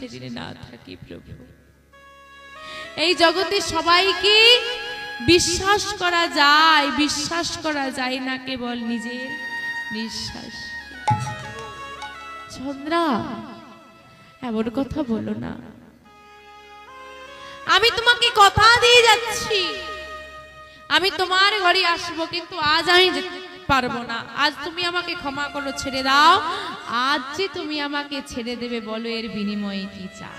সেদিন না থাকি প্রভু। এই জগতে সবাইকে বিশ্বাস করা যায়, বিশ্বাস করা যায় না কেবল নিজের নিঃশ্বাস। চন্দ্রা, এমন কথা বলো না। আমি তোমাকে কথা দিয়ে যাচ্ছি, আমি তোমার ঘরে আসবো, কিন্তু আজ আমি যেতে পারবো না। আজ তুমি আমাকে ক্ষমা করো, ছেড়ে দাও। আজ যে তুমি আমাকে ছেড়ে দেবে, বলো এর বিনিময়ে কি চাও?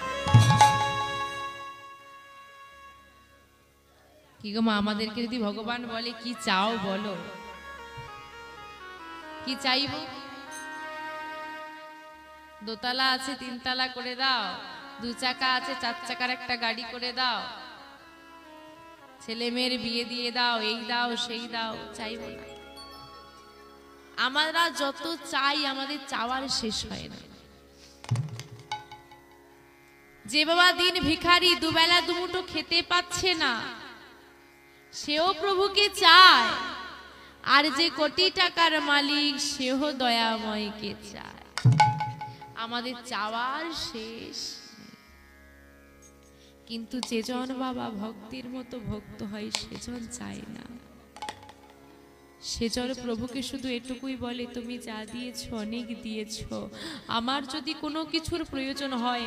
কি গো মা, আমাদেরকে যদি ভগবান বলে কি চাও বলো, কি চাইবো? দোতলা আছে 3 তলা করে দাও, 2 চাকা আছে 4 চাকার একটা গাড়ি করে দাও, ছেলে মেয়ের বিয়ে দিয়ে দাও, এই দাও সেই দাও, চাইবো না। আমরা যত চাই আমাদের চাওয়ার শেষ হয় না। যে বাবা দিন ভিখারি, দুবেলা দুমুঠো খেতে পাচ্ছে না, সেও প্রভুকে চায়। আর যে কোটি টাকার মালিক, সেও দয়াময়কে চায়। আমাদের চাওয়ার শেষ। কিন্তু যেজন বাবা ভক্তির মতো ভক্ত হয়, সেজন চায় না। সেজন প্রভুকে শুধু এটুকুই বলে, তুমি যা দিয়েছো অনেক দিয়েছো, আমার যদি কোনো কিছুর প্রয়োজন হয়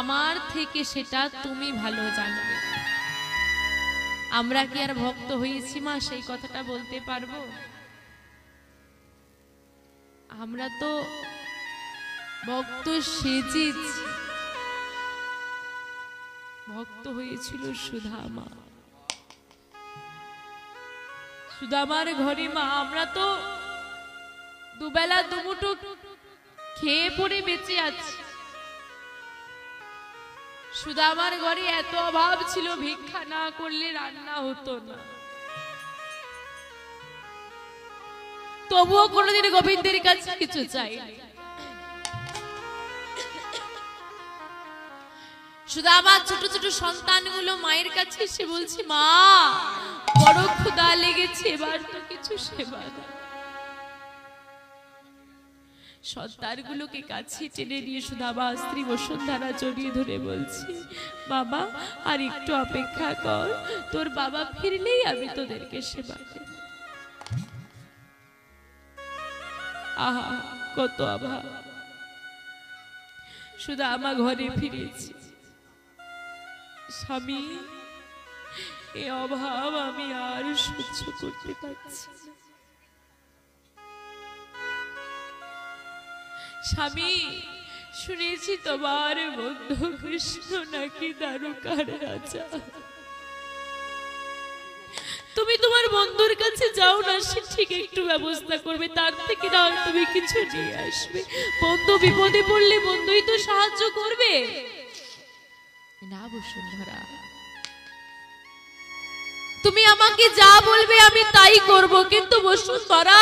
আমার থেকে সেটা তুমি ভালো জানবে। আমরা কি আর ভক্ত হয়েছি মা, সেই কথাটা বলতে পারবো? আমরা তো ভক্ত সেজেছি। ভক্ত হয়েছিল সুদামা, সুদামার ঘরে মা আমরা তো দুবেলা দুমুঠো খেয়ে পড়ে বেঁচে আছি। সুদামার ঘরে এত অভাব ছিল, ভিক্ষা না করলে রান্না হতো না। তবুও কোনোদিন গোবিন্দের কাছে কিছু চাইনি। সুদামার ছোট ছোট সন্তানগুলো মায়ের কাছে এসে বলছে, মা বড় ক্ষুধা লেগেছে, এবার তো কিছু সেবা দাও। সন্তানগুলোকে কাছে টেনে নিয়ে সুদামা স্ত্রী বসুন্ধরা জড়িয়ে ধরে বলছি, বাবা আর একটু অপেক্ষা কর, তোর বাবা ফিরলেই আমি তোদেরকে সেবা দেব। আহা কত অভাব। সুদামা ঘরে ফিরেছি, স্বামী এই অভাব আমি আর সহ্য করতে পারছি না। স্বামী শুনেছি তোমার বন্ধু কৃষ্ণ নাকি দ্বারকার রাজা, তুমি তোমার বন্ধুর কাছে যাও না, সে ঠিক একটু ব্যবস্থা করবে, তার থেকে না তুমি কিছু নিয়ে আসবে। বন্ধু বিপদে পড়লে বন্ধুই তো সাহায্য করবে না বসুন্ধরা। তুমি আমাকে যা বলবে আমি তাই করব, কিন্তু বসুন্ধরা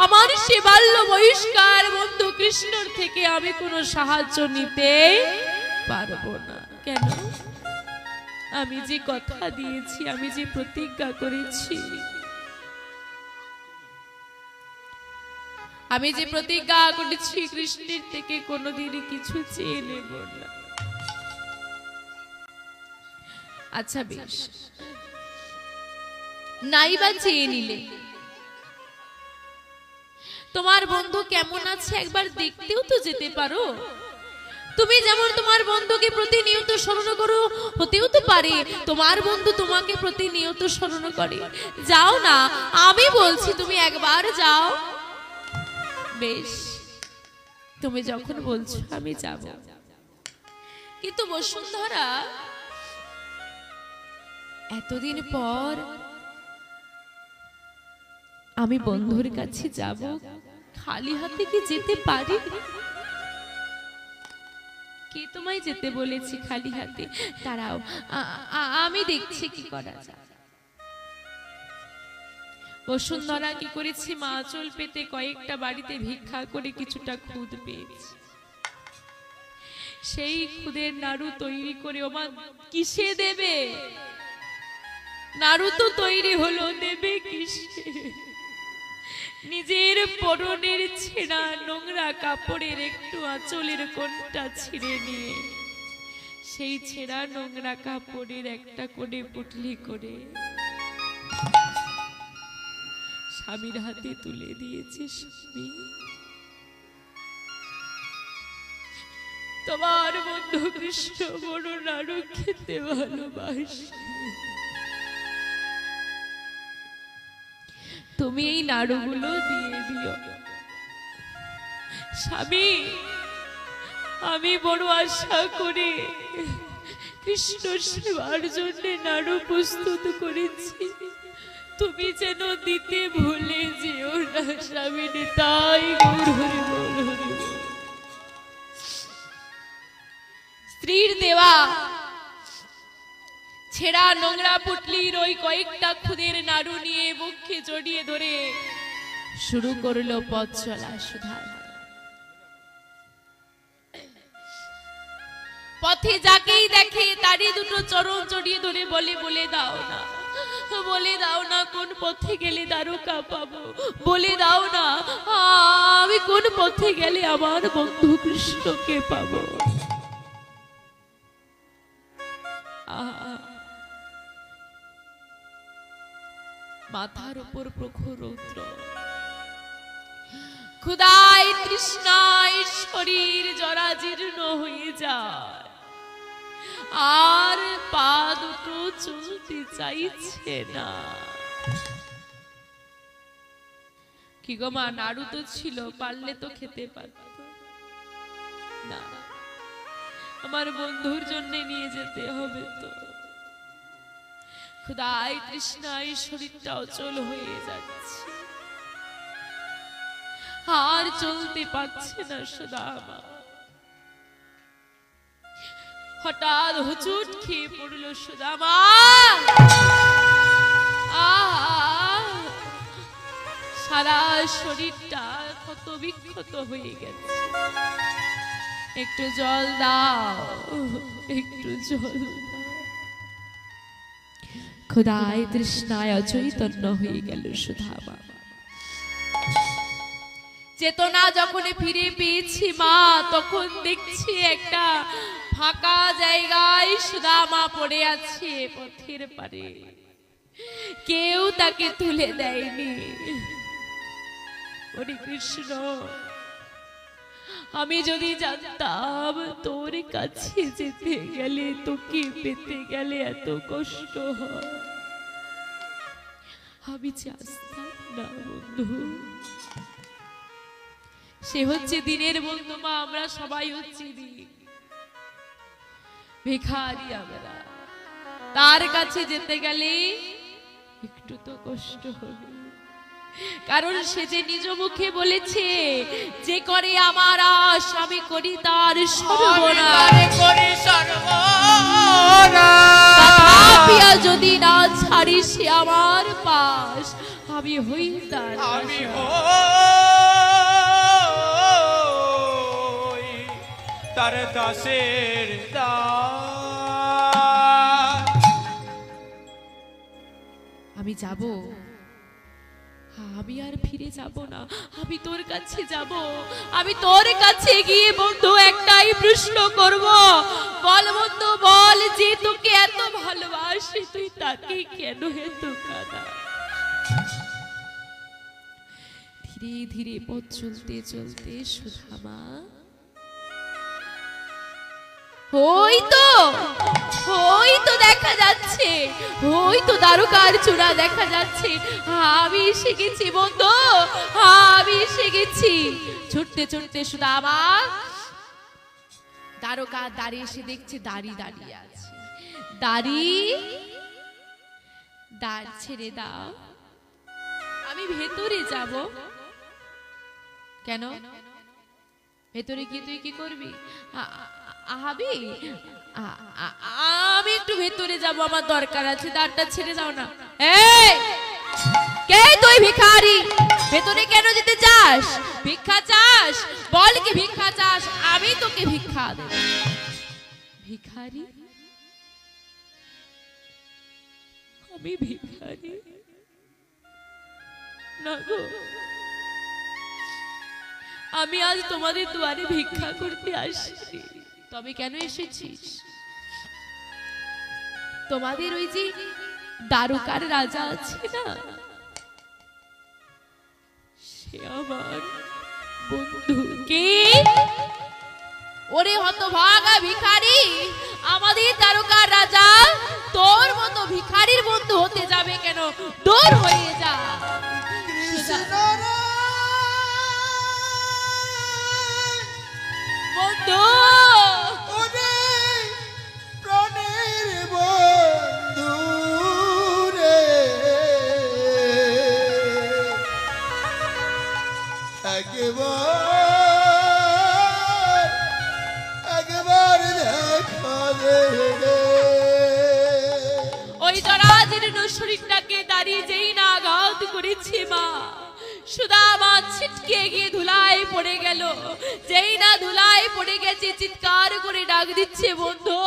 আমার সে বাল্য বহিষ্কার বন্ধু কৃষ্ণর থেকে আমি কোনো সাহায্য নিতে পারবো না। কেন? আমি যে কথা দিয়েছি, আমি যে প্রতিজ্ঞা করেছি, আমি যে প্রতিজ্ঞা করেছি কৃষ্ণের থেকে কোনোদিনই কিছু চেয়ে নেব না। আচ্ছা বেশ, নাইবা চেয়ে নিলে, তোমার বন্ধু কেমন আছে একবার দেখতেও তো যেতে পারো। তুমি যেমন তোমার বন্ধুকে প্রতিনিয়ত স্মরণ করো, হতেও তো পারে তোমার বন্ধু তোমাকে প্রতিনিয়ত স্মরণ করে। যাও না, আমি বলছি তুমি একবার যাও। বেশ, তুমি যখন বলছো আমি যাব। কিন্তু বসুন্ধরা, এতদিন পর আমি বন্ধুর কাছে যাব, খালি হাতে কি যেতে পারি? কে তোমায় যেতে বলেছি খালি হাতে? দাঁড়াও, আমি দেখছি কি করা যায়। বসুন্ধরা কি করেছি, মা চল পেতে কয়েকটা বাড়িতে ভিক্ষা করে কিছুটা খুদ পেয়েছি। সেই খুদের নাড়ু তৈরি করে, ও মা কিসে দেবে? নাড়ু তো তৈরি হলো, দেবে কিসে? নিজের পরনের ছেঁড়া নোংরা কাপড়ের একটু আঁচলের কোণটা ছিঁড়ে নিয়ে সেই ছেঁড়া নোংরা কাপড়ের একটা কোণে পুটলি করে স্বামীর হাতে তুলে দিয়েছে। স্বামী, তোমার বন্ধু কৃষ্ণ বড় নাড়ু খেতে ভালোবাসে, তুমি এই নাড়ুগুলো দিয়ে দিও। স্বামী, আমি বড় আশা করি কৃষ্ণ সেবার জন্য নাড়ু প্রস্তুত করেছি, তুমি যেন দিতে ভুলে যেও না। স্বামী, তাই স্ত্রীর দেওয়া ছেঁড়া নোংরা পুটলির ওই কয়েকটা খুদের নাড়ু নিয়ে বুকে জড়িয়ে ধরে শুরু করলো পথ চলা। সুধা পথে যাকেই দেখে তারই দুটো চরণ জড়িয়ে ধরে বলে, বলে দাও না, বলে দাও না কোন পথে গেলে দ্বারকা পাবো, বলে দাও না আমি কোন পথে গেলে আমার বন্ধু কৃষ্ণকে পাবো। মাথার উপর প্রখর রৌদ্র, ক্ষুধায় তৃষ্ণায় শরীর জরাজীর্ণ হয়ে যায়, আর পা দুটো চলতে চাইছে না। কি গো মা, নাড়ু তো ছিল, পারলে তো খেতে পারত না, আমার বন্ধুর জন্য নিয়ে যেতে হবে তো। ক্ষুধায় তৃষ্ণায় শরীরটা অচল হয়ে যাচ্ছে, আর চলতে পারছে না সুদামা। হঠাৎ হুচুট খেয়ে পড়ল সুদামা, সারা শরীরটা ক্ষত বিক্ষত হয়ে গেছে। একটু জল দাও, একটু জল দাও। ক্ষুধায় তৃষ্ণায় অচৈতন্য হয়ে গেল সুদামা। চেতনা যখন ফিরে পেয়েছি মা, তখন দেখছি একটা ফাঁকা জায়গায় সুদামা পড়ে আছে পথের পারে, কেউ তাকে তুলে দেয়নি। ওরে কৃষ্ণ, আমি যদি জানতাম তোর কাছে যেতে গেলে, তোকে পেতে গেলে এত কষ্ট হয়, আমি আসতাম না বন্ধু। সে হচ্ছে দিনের বন্ধু মা, আমরা সবাই হচ্ছি ভিখারি। আমরা তার কাছে যেতে গেলে একটু তো কষ্ট হবে, কারণ সে যে নিজ মুখে বলেছে, যে করে আমার আশ আমি করি তার সর্বনাশ। যদি না ছাড়ি সে আমার পাশ, আমি হই তার দাসের আমি যাব, আমি আর ফিরে যাব না, আমি তোর কাছে যাব। আমি তোর কাছে গিয়ে বন্ধু একটাই প্রশ্ন করব, বল বন্ধু বল, যে তোকে এত ভালোবাসে তুই তাকে কেন এত কাঁদা? ধীরে ধীরে পথ চলতে চলতে সুদামা ওই তো দেখা যাচ্ছে, ওই তো দ্বারকার চূড়া দেখা যাচ্ছে। আমি এসে গেছি বন্ধু, আমি এসে গেছি। ছুটতে ছুটতে সুদামা দ্বারকার দ্বারে এসে দেখছে দাঁড়ি দাঁড়িয়ে আছে। দ্বার ছেড়ে দাও, আমি ভেতরে যাব। কেন? ভেতরে গিয়ে তুই কি করবি? আমি একটু ভেতরে যাব, আমার দরকার আছে, দ্বারটা ছেড়ে দাও না। এই কে তুই? ভিখারি, ভেতরে কেন যেতে চাস? ভিক্ষা চাস? বল কি ভিক্ষা চাস, আমি তোকে ভিক্ষা দেব। ভিখারি? আমি ভিখারি না গো, আমি আজ তোমাদের দুয়ারে ভিক্ষা করতে আসছি। তবে কেন এসেছিস? তোমাদের ওই যে দ্বারকার রাজা আছে না, সে আমার বন্ধু। কে? ওরে হতভাগা ভিখারি, আমাদের দ্বারকার রাজা তোর মতো ভিখারির বন্ধু হতে যাবে কেন? দূর হয়ে যা। বন্ধু, প্রাণের বন্ধু রে, একবার দেখা দে। ওই জরাজীর্ণ শরীরটাকে দাঁড়িয়ে যেই না আঘাত করেছে মা, সুদামা ছিটকে গিয়ে ধুলায় পড়ে গেল। যেই না ধুলায় পড়ে গেছে, চিৎকার করে ডাক দিচ্ছে, বন্ধু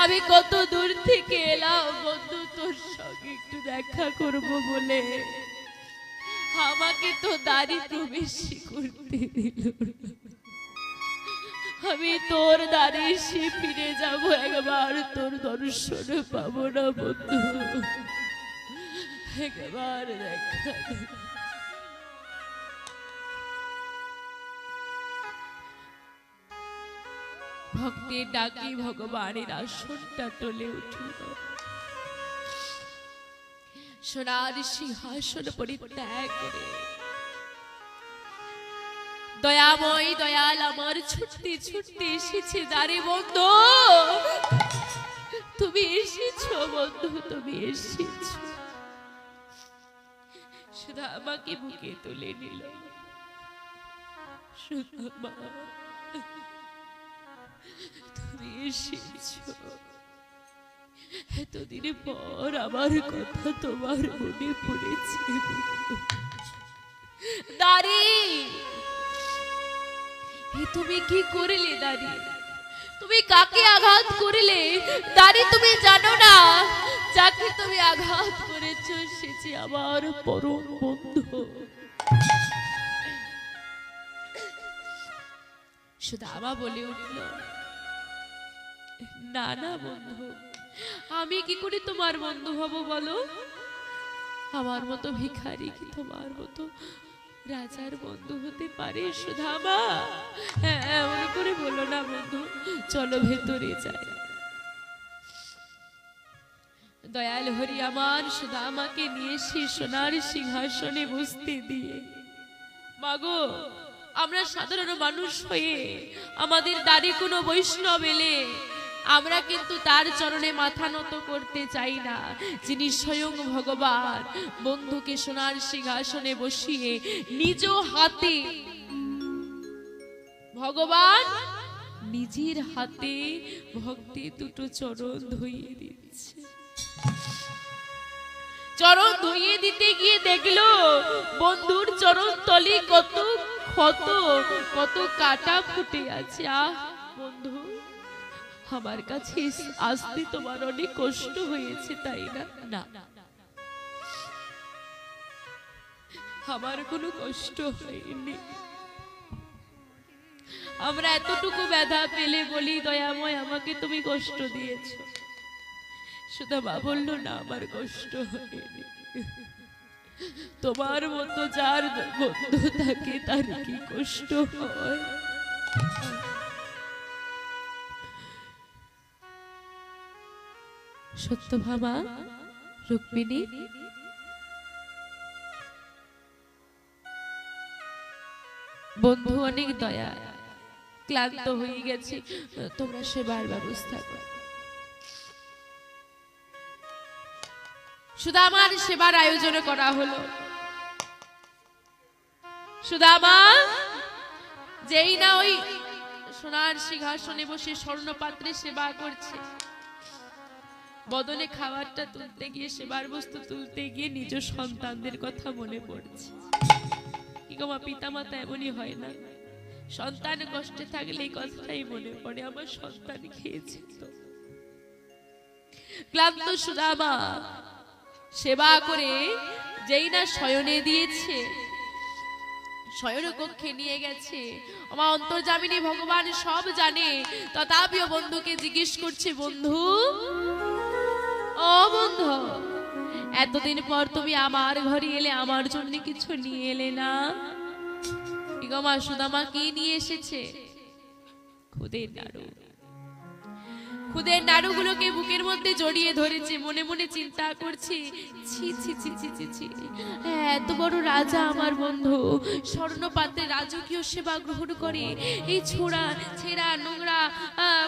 আমি কত দূর থেকে এলাম বন্ধু, তোর সঙ্গে একটু দেখা করব বলে। আমাকে তো দ্বারে প্রবেশ করতে দিল না। আমি তোর দ্বারে এসে ফিরে যাব, একবার তোর দর্শন পাবো না বন্ধু, একবার দেখা। ভক্তের ডাকে ভগবানের আসনটা টলে উঠিল। সোনার সিংহাসন পরিত্যাগ করে দয়াময় দয়াল আমার ছুটতে ছুটতে এসেছে দ্বারে। বন্ধু তুমি এসেছো, বন্ধু তুমি এসেছো। সুধা আমাকে বুকে তুলে নিল। সুধা তুমি এসেছো, এতদিন পর আমার কথা তোমার মনে পড়েছে। দাঁড়ি, তুমি কি করলে দাঁড়ি? তুমি কাকে আঘাত করলে দাঁড়ি? তুমি জানো না যাকে তুমি আঘাত করেছো সে যে আমার পরম বন্ধু। সুদামা বলে উঠল, না না বন্ধু, আমি কি করে তোমার বন্ধু হব বলো? আমার মতো ভিখারি কি তোমার মতো রাজার বন্ধু হতে পারে? সুদামা এমন করে বলো না বন্ধু, চলো ভেতরে যাই। দয়াল হরি আমার সুদামাকে নিয়ে সে সোনার সিংহাসনে বসতে দিয়ে, মাগো আমরা সাধারণ মানুষ হয়ে আমাদের দ্বারে কোনো বৈষ্ণব এলে আমরা কিন্তু তার চরণে মাথা নত করতে চাই না। যিনি স্বয়ং ভগবান, বন্ধুকে সোনার সিংহাসনে বসিয়ে নিজ হাতে, ভগবান নিজের হাতে ভক্তি দুটো চরণ ধুইয়ে দিচ্ছে। চরণ ধুইয়ে দিতে গিয়ে দেখলো বন্ধুর চরণ তলে কত ক্ষত, কত কাটা ফুটে আছে। আহ বন্ধু, আমার কাছে আসতে তোমার অনেক কষ্ট হয়েছে তাই না? না, আমার কোনো কষ্ট হয়নি। আমরা এতটুকু ব্যথা পেলে বলি দয়াময় আমাকে তুমি কষ্ট দিয়েছো। সুদামা বলল, না আমার কষ্ট হয়নি। তোমার মতো যার বন্ধু থাকে তার কি কষ্ট হয়? সত্যভামা, রুক্মিণী, বন্ধু অনেক দয়া, ক্লান্ত হয়ে গেছে, তোমরা সেবার ব্যবস্থা করো। সুদামার সেবার আয়োজন করা হলো। সুদামা যেই না ওই সোনার সিংহাসনে বসে স্বর্ণপাত্রে সেবা করছে, বদলে খাবারটা তুলতে গিয়ে, সেবার বস্তু তুলতে গিয়ে নিজ সন্তানদের কথা মনে পড়ছে। কি গো মা, পিতা মাতা এমনই হয় না? সন্তান কষ্টে থাকলে এই কথাটাই মনে পড়ে, আমার সন্তান খেয়েছে তো। ক্লান্ত সুদামা সেবা করে যেই না শয়নে দিয়েছে, শয়ন কক্ষে নিয়ে গেছে। আমার অন্তর্যামিনী ভগবান সব জানে, তথাপিও বন্ধুকে জিজ্ঞেস করছে, বন্ধু ও বন্ধু, এতদিন পর তুমি আমার ঘরে এলে, আমার জন্য কিছু নিয়ে এলে না? মা সুদামা কি নিয়ে এসেছে? খুদের নাড়ু। খুদের নাড়ুগুলোকে বুকের মধ্যে জড়িয়ে ধরেছে, মনে মনে চিন্তা করছে, ছি ছি ছি ছি ছি ছি, এত বড় রাজা আমার বন্ধু স্বর্ণপাত্রে রাজকীয় সেবা গ্রহণ করে, এই ছোড়া ছেঁড়া নোংরা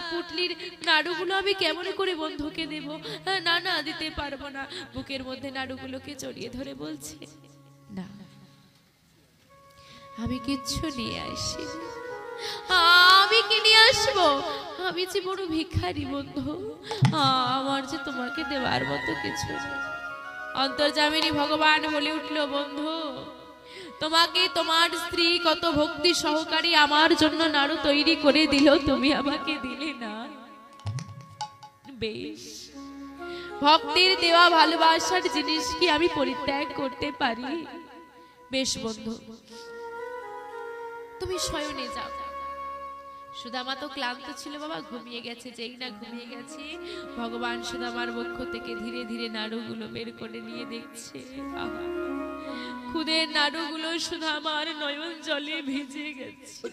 পুটলির নাড়ুগুলো আমি কেমন করে বন্ধুকে দেব? না না, দিতে পারবো না। বুকের মধ্যে নাড়ুগুলোকে জড়িয়ে ধরে বলছে, না, আমি কিচ্ছু নিয়ে আসি, আমি কি নিয়ে আসবো? আমি যে বড় ভিখারি বন্ধু, আমার যে তোমাকে দেওয়ার মতো কিছু নেই। অন্তর্যামিনী ভগবান বলে উঠল, বন্ধু তোমাকে তোমার স্ত্রী কত ভক্তি সহকারী আমার জন্য নাড়ু তৈরি করে দিল, তুমি আমাকে দিলে না। বেশ, ভক্তির দেওয়া ভালোবাসার জিনিস কি আমি পরিত্যাগ করতে পারি? বেশ বন্ধু, তুমি শয়নে যাও। সুদামা তো ক্লান্ত ছিল বাবা, ঘুমিয়ে গেছে। যেই না ঘুমিয়ে গেছে, ভগবান সুদামার বক্ষ থেকে ধীরে ধীরে নাড়ুগুলো বের করে নিয়ে দেখছে, খুদের নাড়ুগুলো সুদামার নয়ন জলে ভিজে গেছে।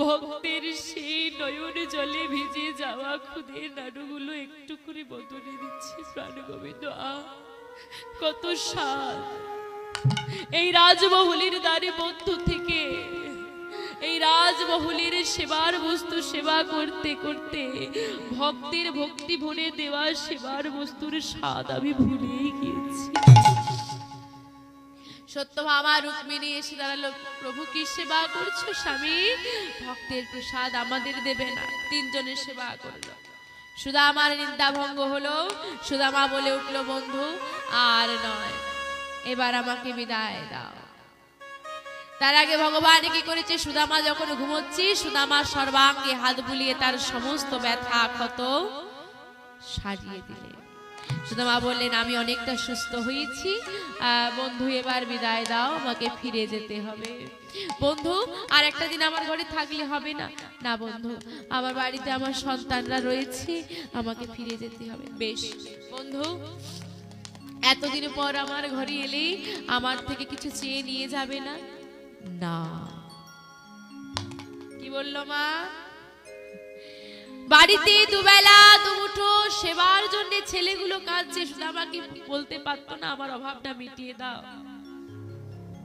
ভক্তের সেই নয়ন জলে ভিজে যাওয়া খুদের নাড়ুগুলো একটু করে বদলে দিচ্ছে প্রাণ গোবিন্দ। কত স্বাদ! এই রাজমহলের দ্বারে বন্ধু থেকে, এই রাজমহলের সেবার বস্তু সেবা করতে করতে ভক্তের ভক্তি ভরে দেওয়া সেবার বস্তুর স্বাদ আমি ভুলেই গিয়েছি। সত্যভামা রুক্মিণী এসে দাঁড়ালো, প্রভু কি সেবা করছো স্বামী? ভক্তের প্রসাদ আমাদের দেবে না। তিনজনের সেবা করলো। সুদামার নিন্দা ভঙ্গ হলো। সুদামা বলে উঠল, বন্ধু আর নয়, এবার আমাকে বিদায় দাও। তার আগে ভগবান কি করেছে, সুদামা যখন ঘুমোচ্ছে, সুদামার সর্বাঙ্গে হাত বুলিয়ে তার সমস্ত ব্যথা ক্ষত সারিয়ে দিলেন। সুদামা বললেন, আমি অনেকটা সুস্থ হয়েছি, বন্ধু এবার বিদায় দাও, আমাকে ফিরে যেতে হবে। বন্ধু আর একটা দিন আমার ঘরে থাকলে হবে না? না বন্ধু, আমার বাড়িতে আমার সন্তানরা রয়েছে, আমাকে ফিরে যেতে হবে। বেশ বন্ধু, এতদিন পর আমার ঘরে এলে আমার থেকে কিছু চেয়ে নিয়ে যাবে না? না। কি বললো মা? বাড়িতে দুবেলা দুমুঠো সেবার জন্য ছেলেগুলো কাঁদছে, শুধু আমাকে বলতে পারতো না আমার অভাবটা মিটিয়ে দাও?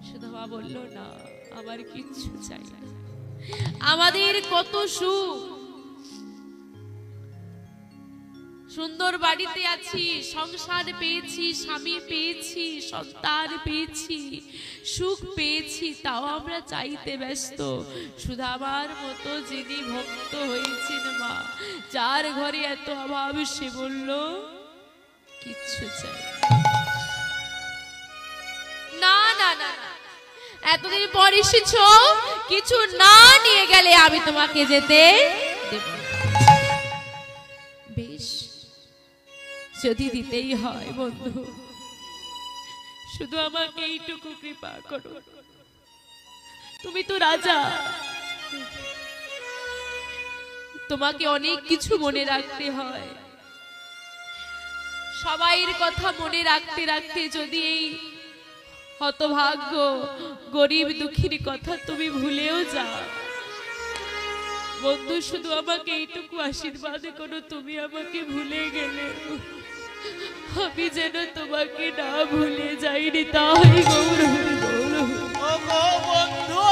শুধু মা বললো, না, আমার কিচ্ছু চাই না। আমাদের কত সুখ, সুন্দর বাড়িতে আছি, সংসার পেয়েছি, স্বামী পেয়েছি, সন্তান পেয়েছি, সুখ পেয়েছি, তাও আমরা চাইতে ব্যস্ত। সুদামার মতো যিনি ভক্ত হয়েছেন মা, যার ঘরে এত অভাব, সে বলল কিচ্ছু চাই না। না না না, এতদিন পর এসেছো, কিছু না নিয়ে গেলে আমি তোমাকে যেতে দেব না। বেশ, যদি দিতেই হয় বন্ধু, শুধু আমাকে এইটুকু কৃপা করো। তুমি তো রাজা, তোমাকে অনেক কিছু মনে রাখতে হয়। সবাইয়ের কথা মনে রাখতে রাখতে যদি এই হতভাগ্য গরিব দুঃখীর কথা তুমি ভুলেও যাও, বন্ধু শুধু আমাকে এইটুকু আশীর্বাদ করো, তুমি আমাকে ভুলে গেলে আমি যেন তোমাকে না ভুলে যাইনি। তাই গৌর বন্ধু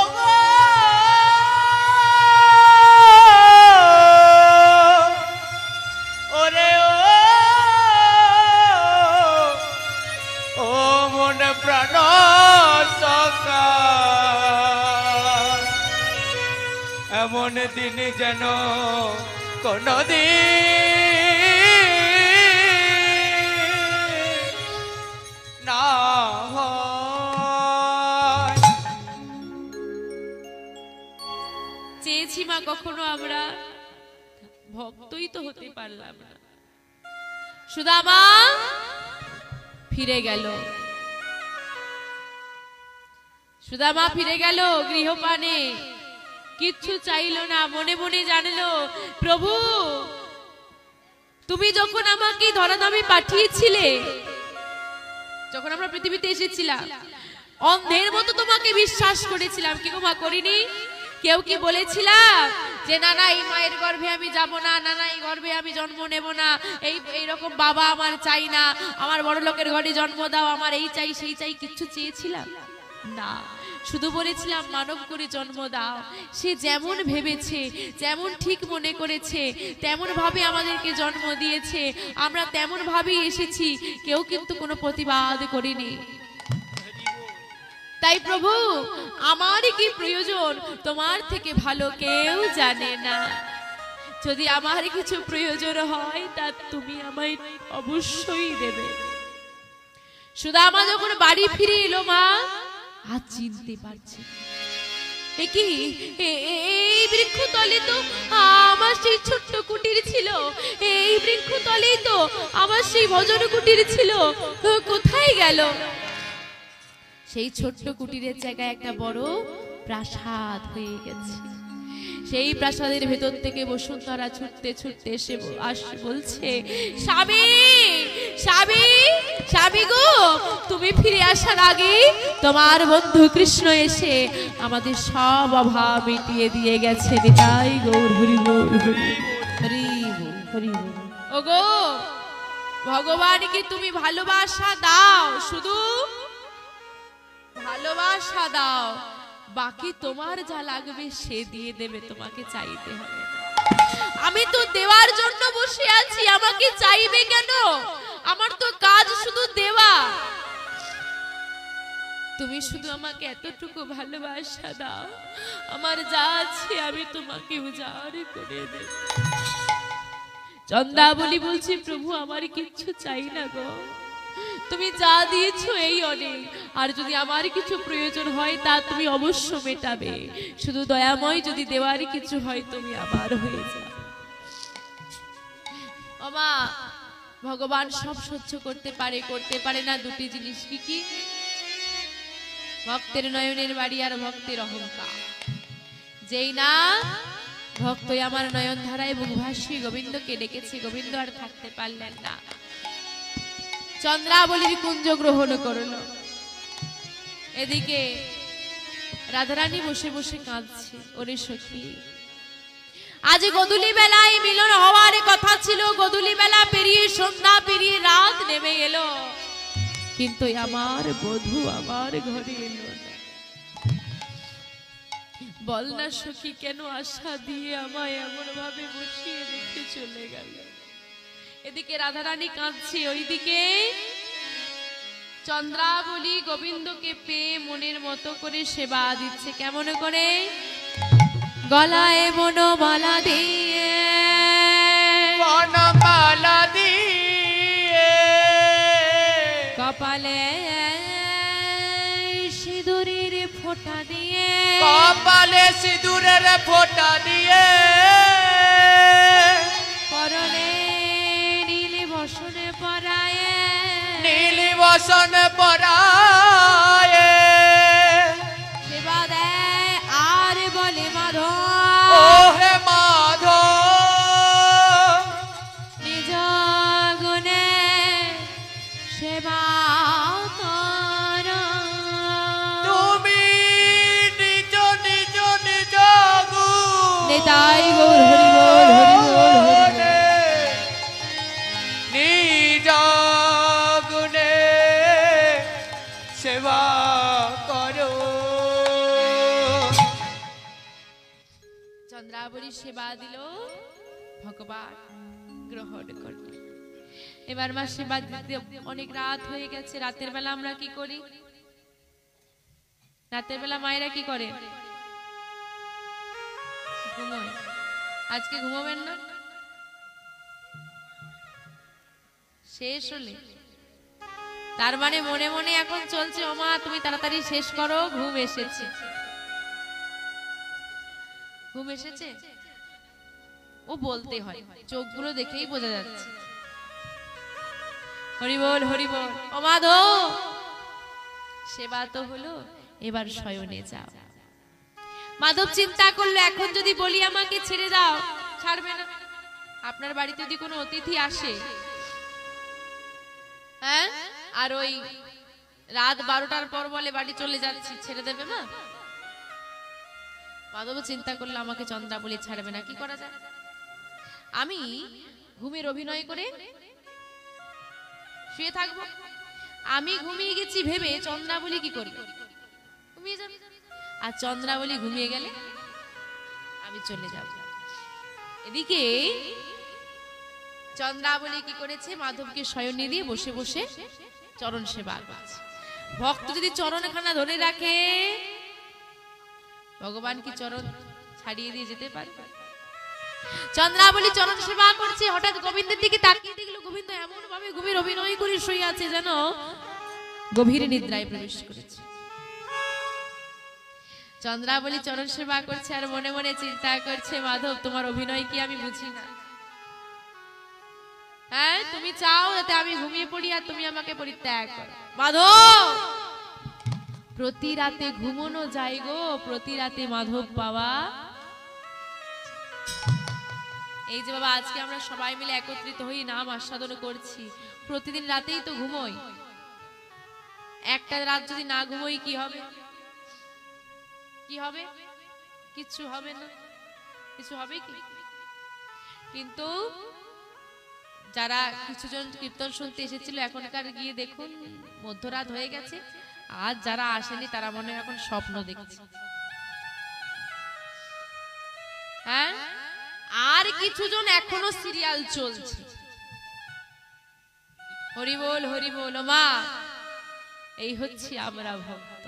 ওরে ও মন প্রাণ সখা, এমন দিন যেন কোনদিন না হয়। চেয়েছি মা, কখনো আমরা ভক্তই তো হতে পারলাম না। সুদামা ফিরে গেল। সুদামা ফিরে গেল গৃহপানে, কিচ্ছু চাইলো না, মনে মনে জানলো প্রভু তুমি যখন আমাকে ধরাধামে পাঠিয়েছিলে, যখন আমরা পৃথিবীতে এসেছিলাম অন্ধের মতো তোমাকে বিশ্বাস করেছিলাম, কি গো মা করিনি? কেউ কি বলেছিলাম যে না না এই মায়ের গর্ভে আমি যাব না, না না এই গর্ভে আমি জন্ম নেব না, এইরকম বাবা আমার চাই না, আমার বড় লোকের ঘরে জন্ম দাও, আমার এই চাই সেই চাই, কিচ্ছু চেয়েছিলাম না। শুধু বলেছিলাম মানব করে জন্ম দাও। সে যেমন ভেবেছে, যেমন ঠিক মনে করেছে, তেমন ভাবে আমাদেরকে জন্ম দিয়েছে, আমরা তেমন ভাবেই এসেছি, কেউ কিন্তু কোনো প্রতিবাদ করিনি। তাই প্রভু আমারই কি প্রয়োজন তোমার থেকে ভালো কেউ জানে না। যদি আমার কিছু প্রয়োজন হয় তা তুমি আমায় অবশ্যই দেবে। সুদামা যখন বাড়ি ফিরে এলো মা আজ চিনতে পারছে কি এই বৃক্ষতলে তো আমার সেই ছোট্ট কুটির ছিল, এই বৃক্ষতলেই তো আমার সেই ভজন কুটির ছিল, কোথায় গেল? সেই ছোট্ট কুটিরের জায়গায় একটা বড় প্রাসাদ হয়ে গেছে। সেই প্রাসাদের ভেতর থেকে বসুন্ধরা ছুটতে ছুটতে এসে বলছে স্বামী স্বামী স্বামী গো, তুমি ফিরে আসার আগে তোমার বন্ধু কৃষ্ণ এসে আমাদের সব অভাব মিটিয়ে দিয়ে গেছে। তাই গৌর হরি বল হরি বল হরি বল। ওগো ভগবানকে তুমি ভালোবাসা দাও, শুধু ভালোবাসা দাও, বাকি তোমার যা লাগবে সে দিয়ে দেবে, তোমাকে চাইতে হবে। আমি তো দেওয়ার জন্য বসে আছি, আমাকে চাইবে কেন? আমার তো কাজ শুধু দেওয়া। তুমি শুধু আমাকে এতটুকু ভালোবাসা দাও, আমার যা আছে আমি তোমাকে উজাড় করে দেব। চন্দ্রাবলী বলছি প্রভু আমার কিচ্ছু চাই না গো, তুমি যা দিয়েছো এই অনেক, আর যদি আমার কিছু প্রয়োজন হয় তা তুমি অবশ্য মেটাবে। শুধু দয়াময় যদি দেওয়ার কিছু হয় তুমি আবার হয়ে যাও। ওমা ভগবান সব সহ্য করতে পারে না দুটি জিনিস, কি কি? ভক্তের নয়নের বাড়ি আর ভক্তের অহংকার। যেই না ভক্তই আমার নয়ন ধারায় মুখ ভাসিয়ে গোবিন্দকে ডেকেছে, গোবিন্দ আর থাকতে পারলেন না, চন্দ্রাবলীর কুঞ্জ গ্রহণ করল। এদিকে রাধারানী বসে বসে কাঁদছে। ওরে সখী, আজ গধূলি বেলায় মিলন হওয়ার কথা ছিল, গধূলি বেলা পেরিয়ে সন্ধ্যা পেরিয়ে রাত নেমে এলো, কিন্তু আমার বধূ আমার ঘরে এলো না। বল না সখী, কেন আশা দিয়ে আমায় এমন ভাবে বসিয়ে রেখে চলে গেল? এদিকে রাধারানী কাঁদছে, ওইদিকে চন্দ্রাবলী গোবিন্দকে পেয়ে মনের মতো করে সেবা দিচ্ছে। কেমন করে? গলায় বনমালা দিয়ে, বনমালা দিয়ে, কপালে সিঁদুরের ফোঁটা দিয়ে, কপালে সিঁদুরের ফোঁটা দিয়ে, পরনে নীলি বসনে পরায়ে, নীলি বসন পরায়ে সেবা দেয় আর বলে মাধব, ও হে মাধব, নিজ গুণে সেবা কর। তুমি নিজ নিজ নিজ গুণ, নেতাই গৌর হরি বল হরি বল হরি বল। নিজ গুণে সেবা করো। চন্দ্রাবলী সেবা দিল, ভগবান গ্রহণ করল। এবার মা সেবা দিতে অনেক রাত হয়ে গেছে। রাতের বেলা আমরা কি করি? রাতের বেলা মায়েরা কি করে? ঘুমোয়। আজকে ঘুমাবেন না? শেষ হলে তার মানে মনে মনে এখন চলছে, ওমা তুমি তাড়াতাড়ি শেষ করো, ঘুম এসেছে। ঘুম এসেছে ও বলতে হয়, চোখগুলো দেখেই বোঝা যাচ্ছে। হরি বল হরি বল। ও মাধব, সেবা তো হলো, এবার শয়নে যাও। মাধব চিন্তা করলো, এখন যদি বলি আমাকে ছেড়ে দাও, ছাড়বে না। আপনার বাড়িতে যদি কোনো অতিথি আসে, হ্যাঁ, আর ওই রাত 12টার পর বলে বাড়ি চলে যাচ্ছি, ছেড়ে দেবে না? মাধব চিন্তা করলো, আমাকে চন্দ্রাবলী ছাড়বে না, কি করা যায়? আমি ঘুমের অভিনয় করে শুয়ে থাকবো। আমি ঘুমিয়ে গেছি ভেবে চন্দ্রাবলী কি করবে? ঘুমিয়ে যাবে। আর চন্দ্রাবলী ঘুমিয়ে গেলে আমি চলে যাব। এদিকে চন্দ্রাবলী কি করেছে? মাধবকে শয়নে দিয়ে বসে বসে চরণ সেবা করছে। ভক্ত যদি চরণখানা ধরে রাখে, ভগবান কি চরণ ছাড়িয়ে দিয়ে যেতে পারবে? চন্দ্রাবলী চরণ সেবা করছে, হঠাৎ গোবিন্দের দিকে তাকিয়ে দেখলো গোবিন্দ এমন ভাবে ঘুমের অভিনয় করে শুয়ে আছে যেন গভীর নিদ্রায় প্রবেশ করেছে। চন্দ্রাবলী চরণ সেবা করছে আর মনে মনে চিন্তা করছে, মাধব তোমার অভিনয় কি আমি বুঝি না? হ্যাঁ, তুমি চাও যাতে আমি ঘুমিয়ে পড়ি আর তুমি আমাকে পরিত্যাগ করো। মাধব, প্রতি রাতে ঘুমোনো যায় গো, প্রতি রাতে মাধব পাওয়া। এই যে বাবা, আজকে আমরা সবাই মিলে একত্রিত হই, নাম আস্বাদন করছি, প্রতিদিন রাতেই তো ঘুমোই। একটা রাত যদি না ঘুমোই কি হবে? কি হবে? কিছু হবে না। কিছু হবে কি? কিন্তু যারা কিছুজন কীর্তন শুনতে এসেছিল, এখনকার গিয়ে দেখুন মধ্যরাত হয়ে গেছে। আর যারা আসেনি তারা মনে হয় এখন স্বপ্ন দেখছে। হ্যাঁ, আর কিছুজন এখনো সিরিয়াল চলছে। হরি বল, হরি বল। মা, এই হচ্ছে আমরা ভক্ত।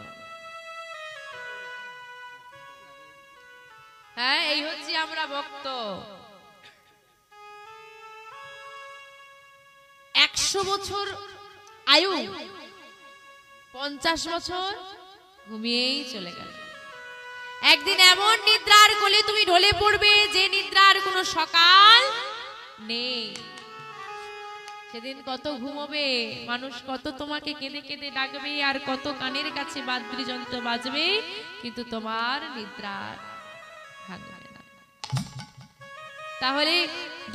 হ্যাঁ, এই হচ্ছে আমরা ভক্ত। 100 বছর আয়ু, 50 বছর ঘুমিয়েই চলে গেল। একদিন এমন নিদ্রার কোলে তুমি ঢলে পড়বে যে নিদ্রার কোনো সকাল নেই। সেদিন কত ঘুমোবে মানুষ, কত তোমাকে কেঁদে কেঁদে ডাকবে, আর কত কানের কাছে বাদ্যযন্ত্র বাজবে, কিন্তু তোমার নিদ্রা ভাঙবে না। তাহলে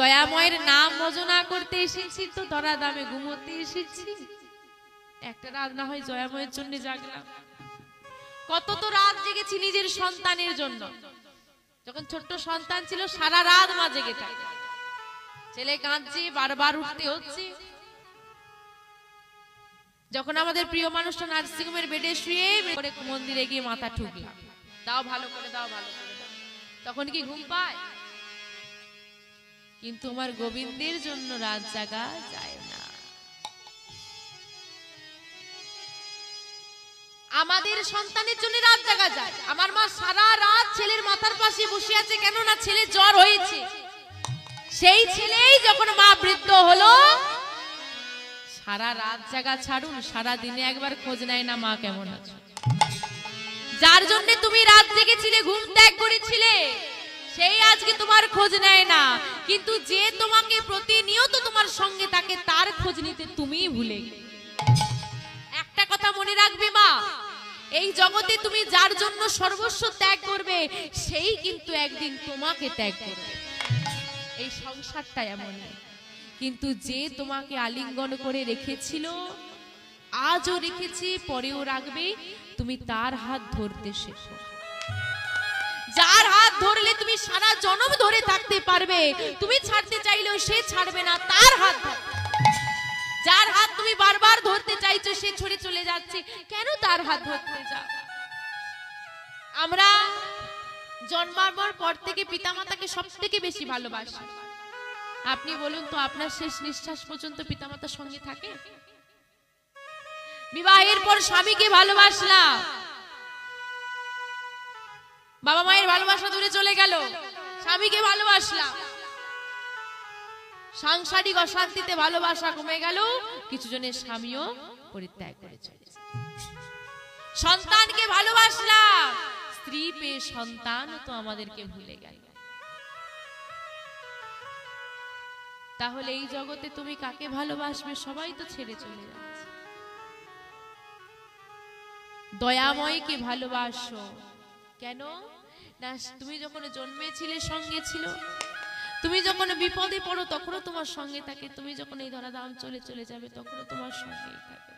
দয়াময়ের নাম ভজনা করতে এসেছি তো ধরা দামে ঘুমোতে এসেছি? একটা রাত না হয় দয়াময়ের জন্য জাগলাম। কত তো রাত জেগেছি নিজের সন্তানের জন্য। যখন ছোট্ট সন্তান ছিল সারা রাত মা জেগে থাকে, ছেলে কাঁদছে, বারবার উঠতে হচ্ছে। যখন আমাদের প্রিয় মানুষটা নার্সিংহোমের বেডে শুয়ে মন্দিরে গিয়ে মাথা ঠুকলাম, দাও ভালো করে দাও, ভালো করে দাও, তখন কি ঘুম পায়? কিন্তু আমার গোবিন্দের জন্য রাত জাগা যায় না। আমাদের সন্তানের জন্য রাত জাগা যায়। আমার মা সারা রাত ছেলের মাথার পাশে বসে আছে, কেন না ছেলে জ্বর হয়েছে। সেই ছেলেই যখন মা বৃদ্ধ হলো, সারা রাত জাগা ছাড়ুন, সারা দিনে একবার খোঁজ নেয় না মা কেমন আছে। যার জন্য তুমি রাত জেগেছিলে, ঘুম ত্যাগ করেছিলে, সেই আজকে তোমার খোঁজ নেয় না। কিন্তু যে তোমাকে প্রতিনিয়ত তোমার সঙ্গে থাকে, তার খোঁজ নিতে তুমিই ভুলে গেলে। একটা কথা মনে রাখবে মা, এই জগতে তুমি যার জন্য সর্বস্ব ত্যাগ করবে, সেই কিন্তু একদিন তোমাকে ত্যাগ করবে। এই সংসারটা এমন। কিন্তু যে তোমাকে আলিঙ্গন করে রেখেছিল, আজও রেখেছে, পরেও রাখবে, তুমি তার হাত ধরতে শেখো। যার হাত ধরলে তুমি সারা জনম ধরে থাকতে পারবে, তুমি ছাড়তে চাইলেও সে ছাড়বে না, তার হাত ধরো। যার হাত তুমি বারবার ধরতে চাইছো, সে ছড়ে চলে যাচ্ছে, কেন তার হাত ধরতে যাও? আমরা জন্মাবার পর থেকে পিতামাতাকে সব থেকে বেশি ভালোবাসি। আপনি বলুন তো, আপনার শেষ নিঃশ্বাস পর্যন্ত পিতামাতার সঙ্গে থাকে? বিবাহের পর স্বামীকে ভালোবাসলাম, বাবা মায়ের ভালোবাসা দূরে চলে গেল, স্বামীকে ভালোবাসলাম, সাংসারিক অশান্তিতে ভালোবাসা কমে গেল, কিছু জনের স্বামীও পরিত্যাগ করে চলেছে। সন্তানকে ভালোবাসলাম, স্ত্রী পেয়ে সন্তান তো আমাদেরকে ভুলে গেল। তাহলে এই জগতে তুমি কাকে ভালোবাসবে? সবাই তো ছেড়ে চলে যাচ্ছে। দয়াময়কে ভালোবাসো। কেন না, তুমি যখন জন্মেছিলে সঙ্গে ছিল, তুমি যখন বিপদে পড়ো তখনও তোমার সঙ্গে থাকে, তুমি যখন এই ধরাধাম চলে চলে যাবে তখনও তোমার সঙ্গেই থাকবে।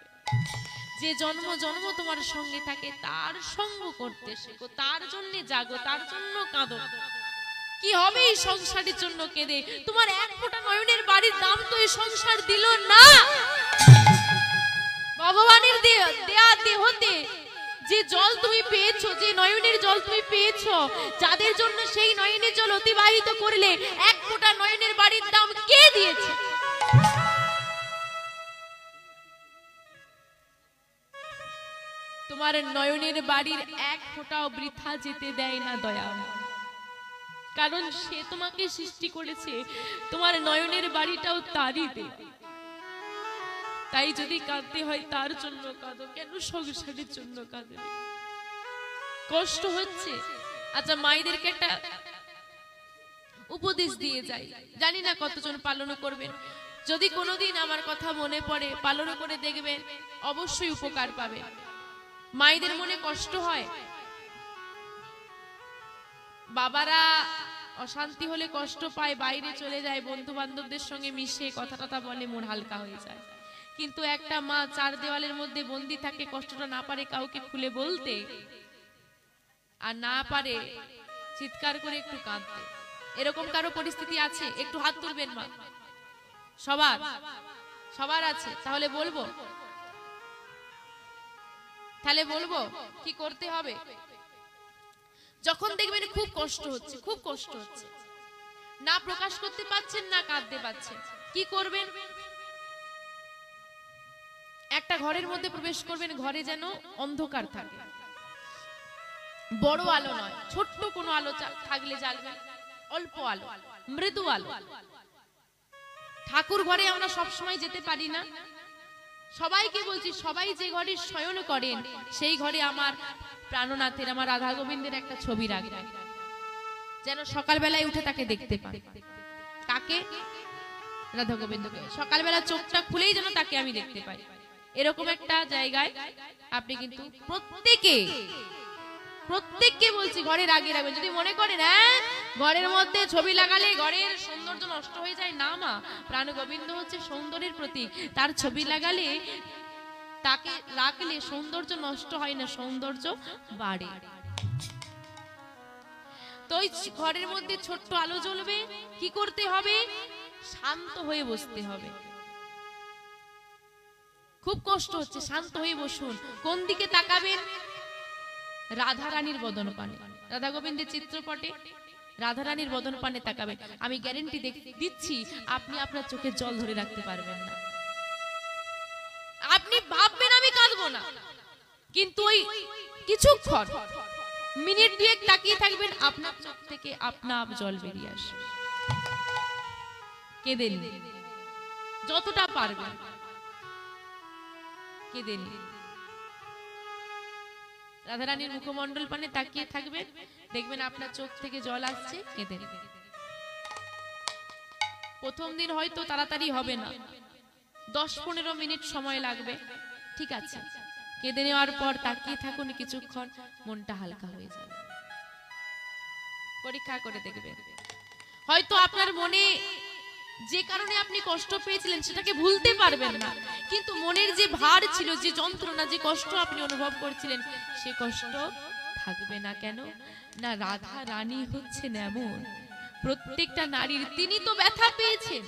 যে জন্ম জন্ম তোমার সঙ্গে থাকে তার সঙ্গ করতে শেখো, তার জন্য জাগো, তার জন্য কাঁদো। কি হবে এই সংসারের জন্য কেঁদে? তোমার এক ফোঁটা নয়নের বাড়ির দাম তো এই সংসার দিল না। ভগবানের দেয়া দেহতে যে জল তুমি পেয়েছো, যে নয়নের জল তুমি পেয়েছো, যাদের জন্য সেই নয়নের জল অতিবাহিত করলে, এক ফোঁটা নয়নের বাড়ির দাম কে দিয়েছে? তোমার নয়নের বাড়ির এক ফোঁটাও বৃথা যেতে দেয় না দয়াময়, কারণ সে তোমাকে সৃষ্টি করেছে, তোমার নয়নের বাড়িটাও তারই দেয়া। তাই যদি কাঁদতে হয় তার জন্য কাঁদো, কেন সংসারের জন্য কাঁদবে? কষ্ট হচ্ছে, আচ্ছা মায়েদেরকে একটা উপদেশ দিয়ে যাই, জানি না কতজন পালন করবেন। যদি কোনোদিন আমার কথা মনে পড়ে পালন করে দেখবেন, অবশ্যই উপকার পাবেন। মায়েদের মনে কষ্ট হয়, বাবারা অশান্তি হলে কষ্ট পায়, বাইরে চলে যায়, বন্ধু বান্ধবদের সঙ্গে মিশে কথা টথা বলে, মন হালকা হয়ে যায়। কিন্তু একটা মা চার দেওয়ালের মধ্যে বন্দি থাকে, কষ্টটা না পারে কাউকে খুলে বলতে, আর না পারে চিৎকার করে একটু কাঁদতে। এরকম কারো পরিস্থিতি আছে? একটু হাত তুলবেন মা। সবার সবার আছে? তাহলে বলবো, তাহলে বলবো কি করতে হবে। যখন দেখবেন খুব কষ্ট হচ্ছে, খুব কষ্ট হচ্ছে, না প্রকাশ করতে পারছেন না কাঁদতে পারছেন, কি করবেন? একটা ঘরের মধ্যে প্রবেশ করবেন, ঘরে যেন অন্ধকার থাকে, বড় আলো নয়, ছোট্ট কোনো আলো থাকলে জ্বালবেন, অল্প আলো, মৃদু আলো। ঠাকুর ঘরে আমরা সব সময় যেতে পারি না, সবাইকে বলছি, সবাই যে ঘরে শয়ন করেন সেই ঘরে আমার প্রাণনাথের, আমার রাধা গোবিন্দের একটা ছবি রাখবেন, যেন সকালবেলায় উঠে তাকে দেখতে পান। কাকে? রাধা গোবিন্দকে। সকালবেলা চোখটা খুলেই যেন তাকে আমি দেখতে পাই, এরকম একটা জায়গায় আপনি কিন্তু প্রত্যেককে বলছি ঘরে রাখিয়ে রাখবেন। যদি মনে করেন হ্যাঁ ঘরের মধ্যে ছবি লাগালে ঘরের সৌন্দর্য নষ্ট হয়ে যায়, না মা, প্রাণ গোবিন্দ হচ্ছে সৌন্দর্যের প্রতীক, তার ছবি লাগালে, তাকে রাখলে সৌন্দর্য নষ্ট হয় না, সৌন্দর্য বাড়ে। তো ঘরের মধ্যে ছোট্ট আলো জ্বলবে, কি করতে হবে? শান্ত হয়ে বসতে হবে। খুব কষ্ট হচ্ছে, শান্ত হয়ে বসুন। কোন দিকে তাকাবেন? রাধা রানীর বদন পানে, রাধা গোবিন্দের চিত্রপটে রাধা রানীর বদন পানে তাকাবেন। আমি গ্যারেন্টি দিচ্ছি আপনি আপনার চোখে জল ধরে রাখতে পারবেন না। আপনি ভাববেন আমি কাঁদবো না, কিন্তু ওই কিছুক্ষণ মিনিট দুয়েক তাকিয়ে থাকবেন, আপনার চোখ থেকে আপনা আপ জল বেরিয়ে আসবে। কেঁদে নিন যতটা পারবেন, কেঁদে নিন। রাধারানীর মুখমণ্ডল পানে তাকিয়ে থাকবেন, দেখবেন আপনার চোখ থেকে জল আসছে, কেঁদে নিন। প্রথম দিন হয়তো তাড়াতাড়ি হবে না, 10-15 মিনিট সময় লাগবে, ঠিক আছে। কেঁদে নেওয়ার পর তাকিয়ে থাকুন কিছুক্ষণ, মনটা হালকা হয়ে যাবে। পরীক্ষা করে দেখবেন, হয়তো আপনার মনে যে কারণে আপনি কষ্ট পেয়েছিলেন সেটাকে ভুলতে পারবেন না, কিন্তু মনের যে ভার ছিল, যে যন্ত্রণা, যে কষ্ট আপনি অনুভব করছিলেন, সে কষ্ট থাকবে না। কেন না, রাধা রানী হচ্ছেন এমন, প্রত্যেকটা নারীর তিনি তো ব্যথা পেয়েছেন,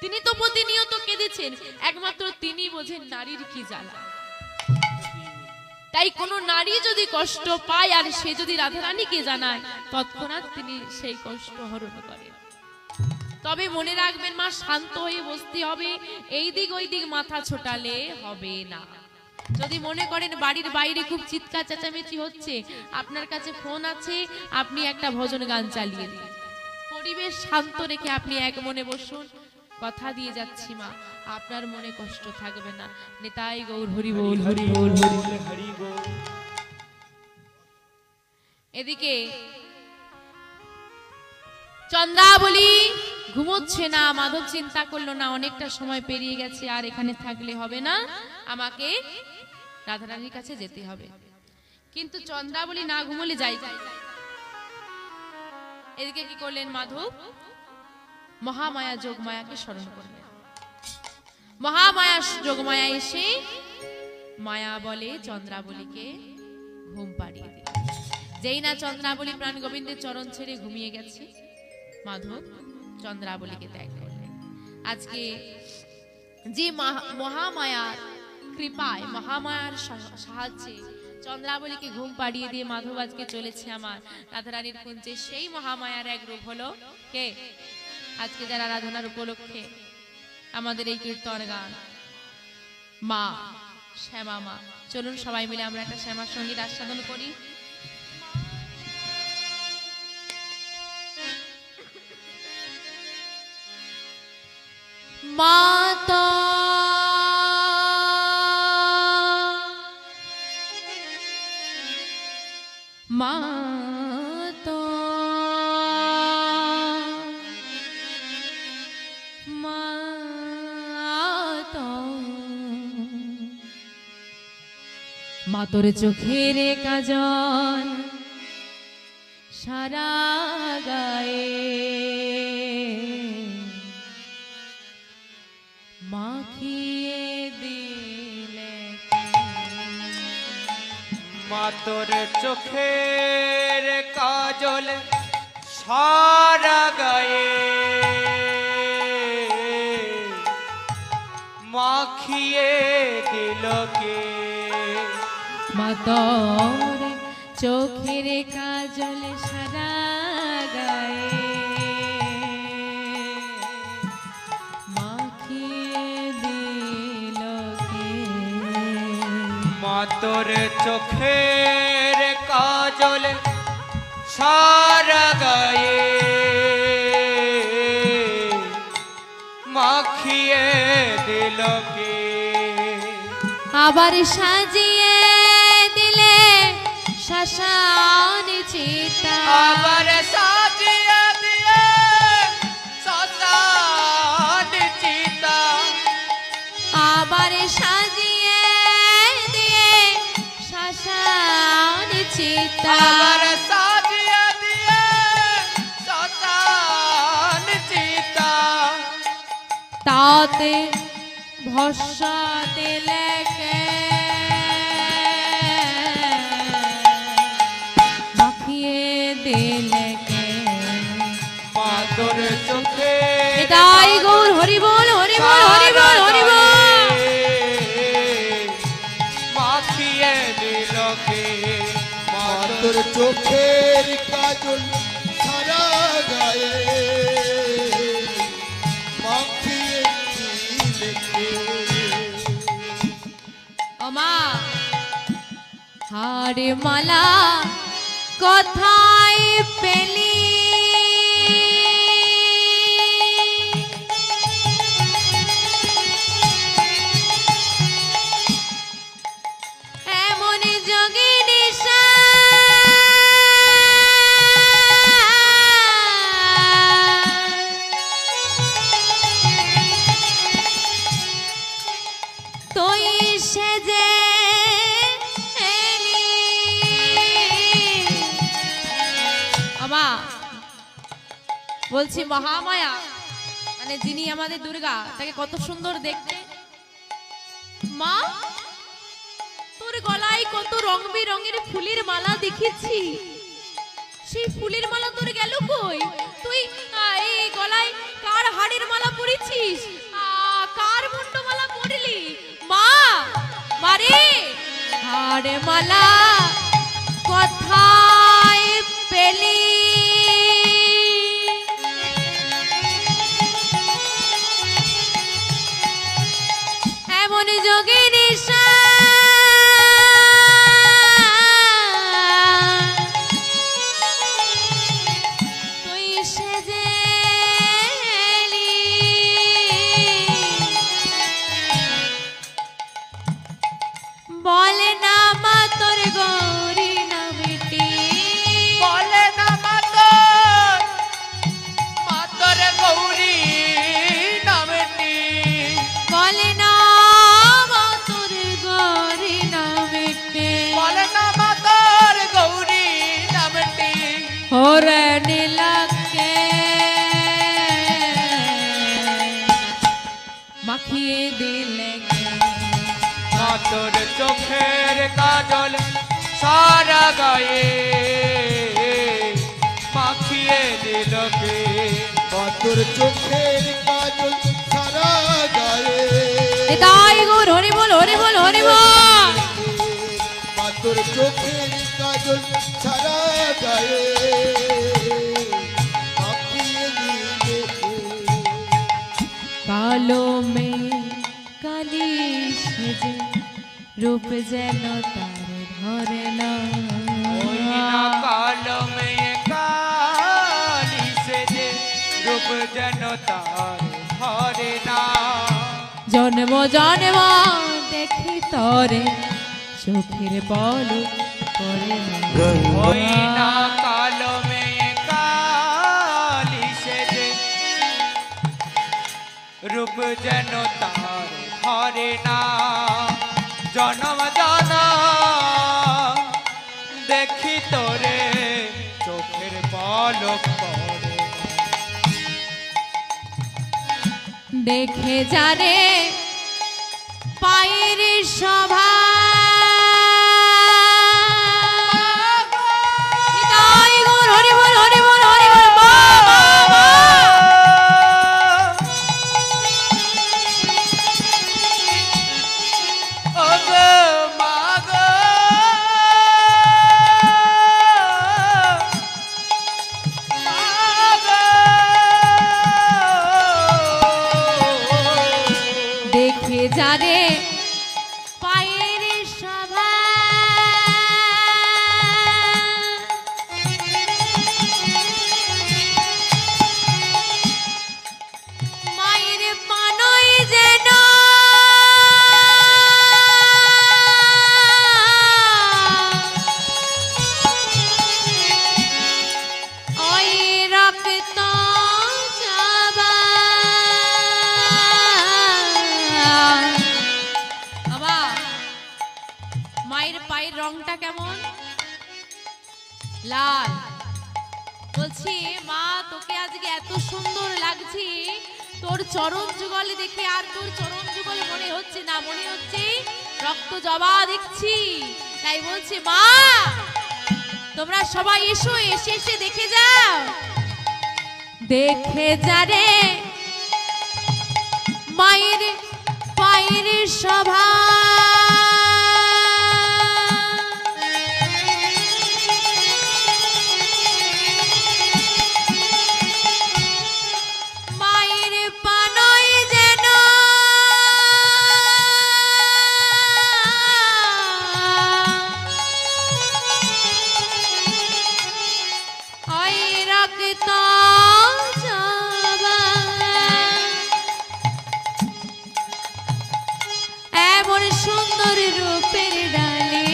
তিনি তো প্রতিনিয়ত কেঁদেছেন, একমাত্র তিনি বোঝেন নারীর কি জ্বালা। তাই কোন নারী যদি কষ্ট পায় আর সে যদি রাধা রানীকে জানায়, তৎক্ষণাৎ তিনি সেই কষ্ট হরণ করেন। তবে মনে রাখবেন মা, শান্ত হয়ে বসতে হবে, এই দিক ওই দিক মাথা ছোটালে হবে না। যদি মনে করেন বাড়ির বাইরে খুব চিৎকার চেঁচামেচি হচ্ছে, আপনার কাছে ফোন আছে, আপনি একটা ভজন গান চালিয়ে দিন, পরিবেশ শান্ত রেখে আপনি এক মনে বসুন। কথা দিয়ে যাচ্ছি মা, আপনার মনে কষ্ট থাকবে না। নিতাই গৌর হরি বল, হরি বল, হরি বল। এদিকে চন্দ্রাবলী ঘুমোচ্ছে না, মাধব চিন্তা করলো না, অনেকটা সময় পেরিয়ে গেছে, আর এখানে থাকলে হবে না, আমাকে রাধারানীর কাছে যেতে হবে। কিন্তু চন্দ্রাবলী না ঘুমলে যাই। এদিকে কি করলেন মাধব? মহামায়া যোগমায়াকে স্মরণ করলেন। মহামায়া যোগমায়া এসে মায়া বলে চন্দ্রাবলীকে ঘুম পাড়িয়ে দিল। যেই না চন্দ্রাবলী প্রাণ গোবিন্দের চরণ ছেড়ে ঘুমিয়ে গেছে, মাধব চন্দ্রাবলীকে ত্যাগ করলেন। আজকে যে মহামায়ার কৃপায়, মহামায়ার সাহায্যে চন্দ্রাবলীকে ঘুম পাড়িয়ে দিয়ে মাধব আজকে চলেছে আমার রাধারানীর কুঞ্জে, সেই মহামায়ার এক রূপ হলো কে? আজকে যারা আরাধনার উপলক্ষে আমাদের এই কীর্তন গান, মা শ্যামা মা। চলুন সবাই মিলে আমরা একটা শ্যামা সঙ্গীত আস্বাদন করি। মাতা মাতা মাতা, মাতোর চোখের কাজল সারা গায়ে মাখিয়ে দিলে। মাতোর চোখের কাজল সারা গায়ে মাখিয়ে দিল কে? মাতোর চোখের কাজল সারা গায়ে মাখিয়ে দিল কে? মাতোর চোখের কাজল সারা গায়ে মাখিয়ে দিল কে? আবার সাজিয়ে দিলে শ্মশান চিতা, আবার সাজিয়ে দিয়ে শ্মশান চিতা, আবার সাজিয়ে দিয়ে শ্মশান চিতা, আবার সাজিয়ে দিয়ে শ্মশান চিতা। তাতে ভস্য দিলে কে? মাখিয়ে দিলে কে? মাতোর চোখে তাই গৌর হরি বল হরি বল হরি বল হরি বল। মাখিয়ে দিল কে? মাতোর চোখের কাজল সারা গায়ে মাখিয়ে দিলে কে? ওমা হারে মালা কোথায় পেলি? এমন যোগিনী তুই সেজে এলি। আমা বলছি মহামায়া মানে যিনি আমাদের দুর্গা, তাকে কত সুন্দর দেখতে। মা তোর গলায় কত রং বেরঙের ফুলের মালা দেখেছি, সেই ফুলের মালা তোর গেল কই? তুই এই গলায় কার হাড়ের মালা পরেছিস? কার মুন্ডমালা পরলি? মা মারে হাড় মালা কোথায় পেলি? এমন যোগে নিশা তুই সেজে এলি। বলে না মা তোর গৌরী নামটি, বলে না মাতো কাজল সারা গায়ে মাখিয়ে দিল কে তোর চোখের কাজল সারা গায়ে তাই গৌর হরি বল হরি বল হরি বল। তোর চোখের কাজল সারা গায়ে মাখিয়ে দিলে কালো মেয়ে কালি সেজে রূপ যেন তার ধরে না। ওই না কালো মেয়ে কালি সেজে রূপ যেন তার ধরে না। জন্ম জন্ম দেখি তরে চোখের বল করে না। ওই না কালো মেয়ে কালি সেজে রূপ যেন তার ধরে না। জনম জনম দেখি তোরে চোখের পলক পড়ে না। দেখে যারে পায়ের সভা তাই গৌর হরি বল হরি বল হরি বল। ওগো মাগো দেখে যারে পায়ের সভা মায়ের পানই যেন ওই রক্ত জবা। বাবা মায়ের পায়ের রংটা কেমন? লাল। বলছি মা তোকে আজকে এত সুন্দর লাগছে, তোর চরণ যুগল দেখে আর তোর চরণ যুগল মনে হচ্ছে না, মনে হচ্ছে রক্ত জবা দেখছি। তাই বলছি মা তোমরা সবাই এসো, এসে এসে দেখে যাও। দেখে যারে মায়ের পায়ের সভা মায়ের পানই যেন ওই রক্ত জবা। এমন সুন্দর রূপের ডালি,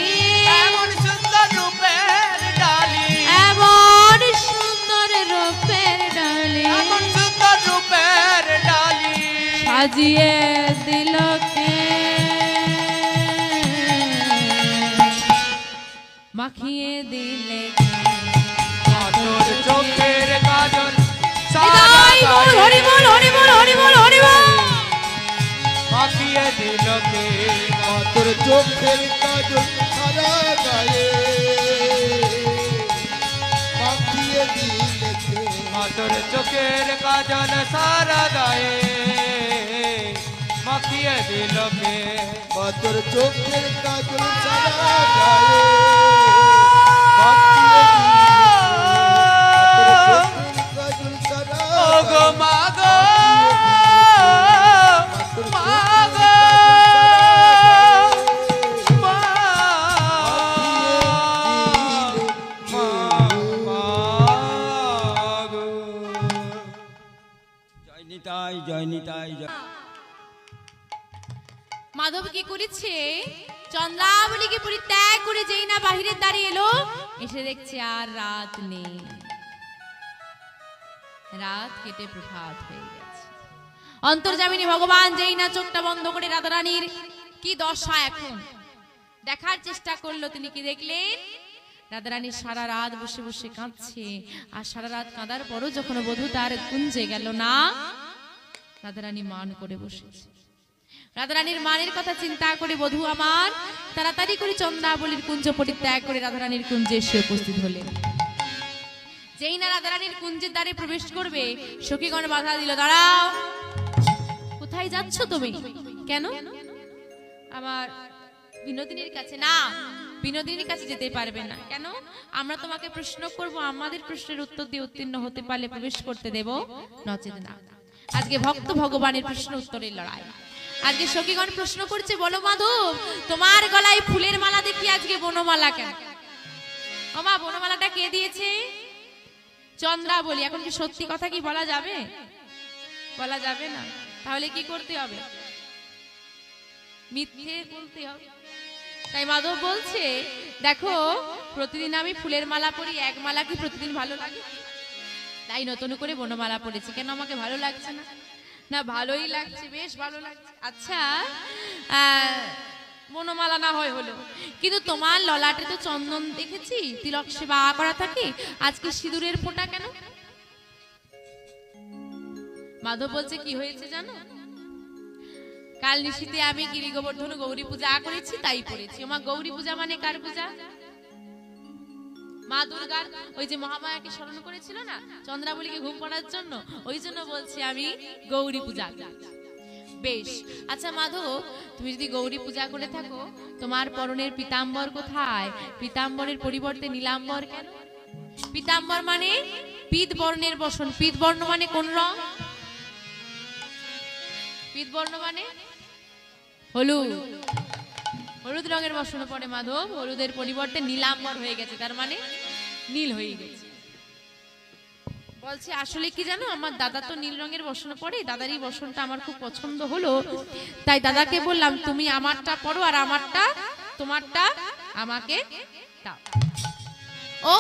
এমন সুন্দর রূপের ডালি, এমন সুন্দর রূপের ডালি এমন সুন্দর রূপের ডালি সাজিয়ে দিল কে, মাখিয়ে দিলে তোর চোখের কাজল তাই গৌর হরি বল হরি বল হরি বল হরি বল। মাখিয়ে দিল কে তোর চোখের কাজল সারা গায়ে মাখিয়ে দিলে তোর চোখের কাজল সারা গায়ে মাখিয়ে দিল কে তোর চোখের কাজল সারা গায়ে মাখিয়ে কাজল সারা ওগো মাগো মাগো জয় নিতাই জয় নিতাই জয়। মাধব কি করেছে? চন্দ্রাবলীকে পরিত্যাগ করে যেই না বাহিরের দ্বারে এলো, এসে দেখছে আর রাত নেই, রাত কেটে প্রভাত হয়ে গেছে। অন্তর্যামিনী ভগবান যেই না চোখটা বন্ধ করে রাধারানীর কি দশা এখন দেখার চেষ্টা করলো, তিনি কি দেখলেন? রাধারানী সারা রাত বসে বসে কাঁদছে, আর সারা রাত কাঁদার পরও যখন বধূ তার কুঞ্জে গেল না, রাধারানী মান করে বসেছে। রাধারানীর মানের কথা চিন্তা করে বধূ আমার তাড়াতাড়ি করে চন্দ্রাবলীর কুঞ্জ পরিত্যাগ করে রাধারানীর কুঞ্জে এসে উপস্থিত হলেন। যেই না রাধারানীর কুঞ্জের দ্বারে প্রবেশ করবে সখীগণ বাধা দিল, দাঁড়াও, কোথায় যাচ্ছ তুমি? কেন? আমার বিনোদিনীর কাছে। না, বিনোদিনীর কাছে যেতে পারবে না। কেন? আমরা তোমাকে প্রশ্ন করব, আমাদের প্রশ্নের উত্তর দিয়ে উত্তীর্ণ হতে পারলে প্রবেশ করতে দেব, নচেত না। আজকে ভক্ত ভগবানের প্রশ্ন উত্তরের লড়াই। আজকে সখীগণ প্রশ্ন করছে, বলো মাধব, তোমার গলায় ফুলের মালা দেখি আজকে বনমালা কেন? ওমা, বনমালাটা কে দিয়েছে? চন্দ্রাবলী। এখন কি সত্যি কথা কি বলা যাবে? বলা যাবে না। তাহলে কি করতে হবে? মিথ্যে বলতে হবে। তাই মাধব বলছে, দেখো, প্রতিদিন আমি ফুলের মালা পরি, এক মালা কি প্রতিদিন ভালো লাগে? তাই নতুন করে বনমালা পড়েছি। কেন আমাকে ভালো লাগছে না? না, ভালোই লাগছে, বেশ ভালো লাগছে। আচ্ছা, বনমালা না হয় হলো, কিন্তু তোমার ললাটে তো চন্দন দেখেছি, তিলক সেবা করা থাকে, আজকে সিঁদুরের ফোঁটা কেন? মাধব বলছে, কি হয়েছে জানো? কাল নিশীথে আমি গিরি গোবর্ধন গৌরী পূজা করেছি, তাই পড়েছি। ওমা, গৌরী পূজা মানে কার পূজা? মা দুর্গার। ওই যে মহামায়াকে স্মরণ করেছিল না চন্দ্রাবলীকে ঘুম পড়ার জন্য, ওই জন্য বলছি আমি গৌরী পূজা। বেশ। আচ্ছা মাধব, তুমি যদি গৌরী পূজা করে থাকো, তোমার পরনের পীতাম্বর কোথায়? পীতাম্বরের পরিবর্তে নীলাম্বর কেন? পীতাম্বর মানে পীত বর্ণের বসন। পীত বর্ণ মানে কোন রং? পীত বর্ণ মানে হলুদ। হলুদ রঙের বসন পড়ে মাধব, হলুদের পরিবর্তে নীলাম্বর হয়ে গেছে, তার মানে নীল হয়ে গেছে। বলছে, আসলে কি জানো, আমার দাদা তো নীল রঙের বসন পড়ে, দাদারই বসনটা আমার খুব পছন্দ হলো, তাই দাদাকে বললাম তুমি আমারটা পড়ো আর আমারটা তোমারটা আমাকে দাও। ও,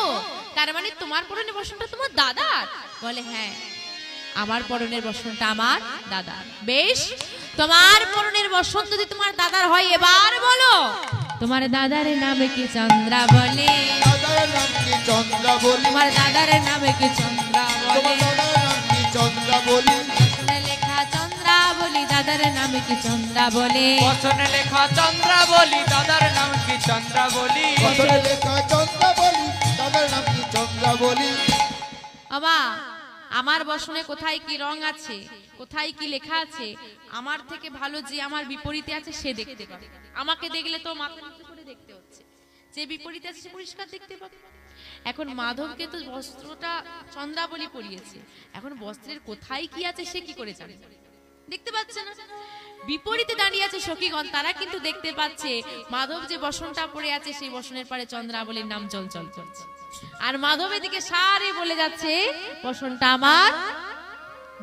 তার মানে তোমার পরনের বসনটা তোমার দাদার? বলে, হ্যাঁ, আমার পরনের বসনটা আমার দাদার। বেশ, তোমার পরনের বসন যদি তোমার দাদার হয়, এবার বলো তোমার দাদার নামে কি চন্দ্রাবলী? দাদার নাম কি চন্দ্রাবলী? তোমার দাদার নামে কি চন্দ্রাবলী? দাদার নাম কি চন্দ্রাবলী? বসনে লেখা চন্দ্রাবলী, দাদার নামে কি চন্দ্রাবলী? বসনে লেখা চন্দ্রাবলী, দাদার নাম কি চন্দ্রাবলী? বসনে লেখা চন্দ্রাবলী, দাদার নাম কি চন্দ্রাবলী? বাবা, আমার বসনে কোথায় কি রং আছে, কোথায় কি লেখা আছে, আমার থেকে ভালো যে আমার বিপরীতে আছে সে দেখতে পাবে। আমাকে দেখলে তো মাথা নিচু করে দেখতে হচ্ছে, যে বিপরীতে আছে সে পরিষ্কার দেখতে পাবে। এখন মাধবকে তো বস্ত্রটা চন্দ্রাবলী পরিয়েছে, এখন বস্ত্রের কোথায় কি আছে সে কি করে জানে? দেখতে পাচ্ছে না। বিপরীতে দাঁড়িয়ে আছে সখীগণ, তারা কিন্তু দেখতে পাচ্ছে মাধব যে বসনটা পড়ে আছে সেই বসনের পরে চন্দ্রাবলীর নাম চল চল চলছে। আর মাধবের দিকে সারে বলে যাচ্ছে বসনটা আমার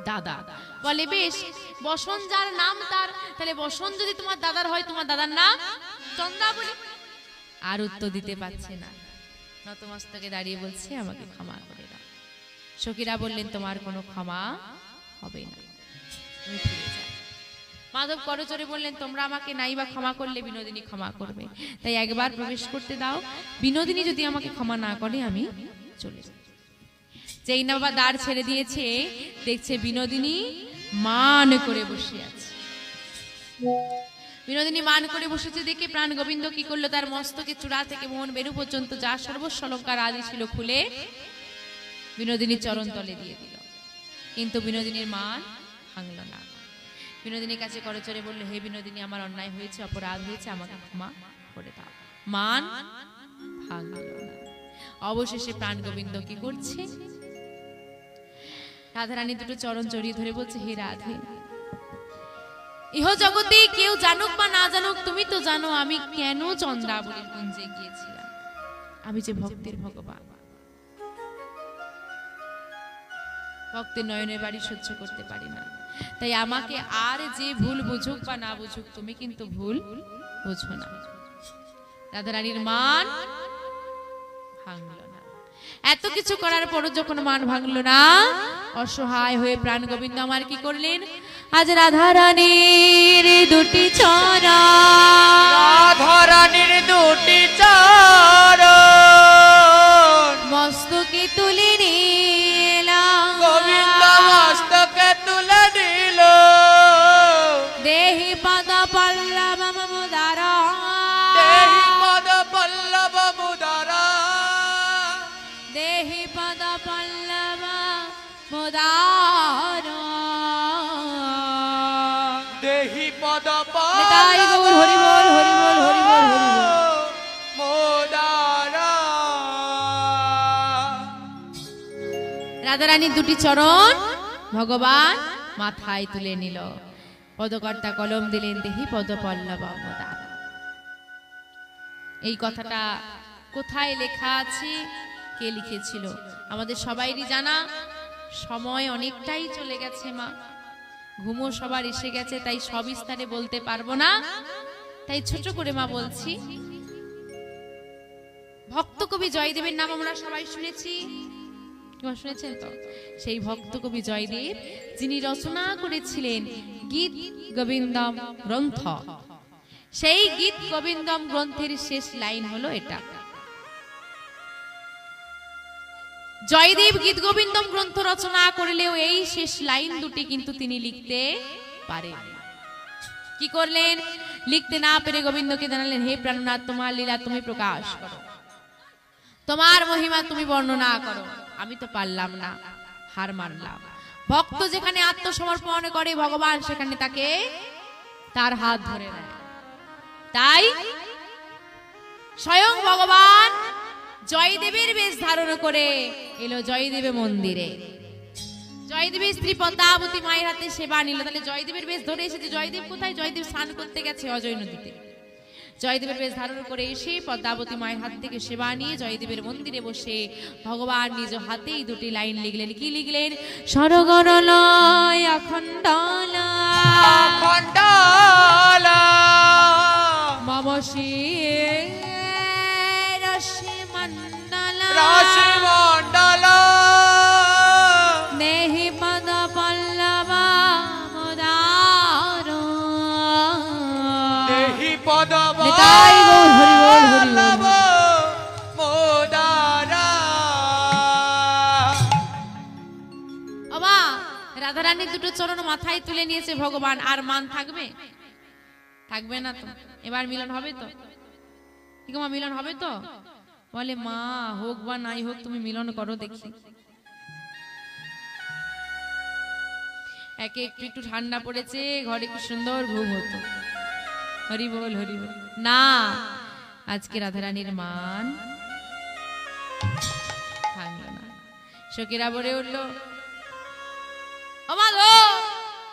দাদা। বলে, বেশ, বসন যার নাম তার, তাহলে বসন যদি তোমার দাদার হয়, তোমার দাদার নাম চন্দ্রাবলী। আর উত্তর দিতে পারছে না, নতমস্তকে দাঁড়িয়ে বলছে, আমাকে ক্ষমা করে দাও। সখীরা বললেন, তোমার কোনো ক্ষমা হবে না, তুমি ফিরে যাও। মাধব করজোরে বললেন, তোমরা আমাকে নাইবা ক্ষমা করলে বিনোদিনী ক্ষমা করবে, তাই একবার প্রবেশ করতে দাও। বিনোদিনী যদি আমাকে ক্ষমা না করে আমি চলে যাব। যেই না বাবা দ্বার ছেড়ে দিয়েছে, দেখছে বিনোদিনী মান করে বসে আছে। বিনোদিনী মান করে বসেছে দেখে প্রাণ গোবিন্দ কি করলো, তার মস্তকে চূড়া থেকে মোহন বেরু পর্যন্ত যা সর্বস্ব অলঙ্কার আদি ছিল খুলে বিনোদিনীর চরণ তলে দিয়ে দিল। কিন্তু বিনোদিনীর মান ভাঙল না। বিনোদিনীর কাছে করজোরে বলল, হে বিনোদিনী, আমার অন্যায় হয়েছে, অপরাধ হয়েছে, আমাকে ক্ষমা করে দাও। মান ভাঙল না। অবশেষে প্রাণ গোবিন্দ কি করছে, রাধারানী দুটো চরণ জড়িয়ে ধরে বলছে, হে রাধে, ইহ জগতে কেউ জানুক বা না জানুক, তুমি তো জানো আমি কেন চন্দ্রাবলীর কুঞ্জে গিয়েছিলাম। আমি যে ভক্তের ভগবান, ভক্তের নয়নের বাড়ি সহ্য করতে পারি না, তাই আমাকে আর যে ভুল বুঝুক বা না বুঝুক, তুমি কিন্তু ভুল বুঝো না। রাধারানীর মান ভাঙলো না। এত কিছু করার পরও যখন মান ভাঙলো না, অসহায় হয়ে প্রাণ গোবিন্দ আমার কি করলেন, আজ রাধারানীর দুটি চরণ, রাধারানীর দুটি চরণ মস্তকে তুলে নিলাম, গোবিন্দ মস্তকে তুলে দিল, দেহে পাদা মোদার দেহি পদ নিতাই গৌর হরি বল হরি বল হরি বল হরি বল। মোদারা রাধারানীর দুটি চরণ ভগবান মাথায় তুলে নিল, পদকর্তা কলম দিলেন দেহি পদ পল্লব মোদার। এই কথাটা কোথায় লেখা আছে, কে লিখেছিল আমাদের সবাইরই জানা। সময় অনেকটাই চলে গেছে মা, ঘুমো সবার এসে গেছে, তাই সব স্থানে বলতে পারবো না, তাই ছোট করে মা বলছি। ভক্ত কবি জয়দেবের নাম আমরা সবাই শুনেছি, শুনেছেন তো? সেই ভক্ত কবি জয়দেব যিনি রচনা করেছিলেন গীত গোবিন্দম গ্রন্থ, সেই গীত গোবিন্দম গ্রন্থের শেষ লাইন হলো এটা। জয়দেব গীত গোবিন্দম গ্রন্থ রচনা করলেও এই শেষ লাইন দুটি কিন্তু তিনি লিখতে পারেন। কি করলেন? লিখতে না পেরে গোবিন্দকে জানালেন, হে প্রাণনাথ, তোমার লীলা তুমি প্রকাশ করো, তোমার মহিমা তুমি বর্ণনা করো, আমি তো পারলাম না, হার মানলাম। ভক্ত যেখানে আত্মসমর্পণ করে ভগবান সেখানে তাকে তার হাত ধরে নেয়। তাই স্বয়ং ভগবান জয়দেবের বেশ ধারণ করে এলো জয়দেবের মন্দিরে। জয়দেবের স্ত্রী পদ্মাবতী মায়ের হাতে সেবা নিল। তাহলে জয়দেবের বেশ ধরে এসেছে, জয়দেব কোথায়? জয়দেব স্নান করতে গেছে অজয় নদীতে। জয়দেবের বেশ ধারণ করে এসে পদ্মাবতী মায়ের হাত থেকে সেবা নিয়ে জয়দেবের মন্দিরে বসে ভগবান নিজ হাতেই দুটি লাইন লিখলেন। কি লিখলেন? সরগরলয় অখণ্ডলা খণ্ডালা মম রশ্মি মণ্ডলা রাশি মণ্ডলা নেহি পদ পল্লবা মোদার দেহি পদ নিতাই গৌর হরি বল হরি বল। মোদারা বাবা রাধারানীর দুটো চরণ মাথায় তুলে নিয়েছে ভগবান, আর মান থাকবে? থাকবে না তো। এবার মিলন হবে তো? কি গো মা, মিলন হবে তো? বলে মা হোক বা নাই হোক তুমি মিলন করো দেখি। একে একটু একটু ঠান্ডা পড়েছে, ঘরে কি সুন্দর ঘুম হতো। হরি বল হরি বল। না, আজকে রাধারানীর মান ভাঙলো না। সখীরা বলে উঠলো, ও মা গো,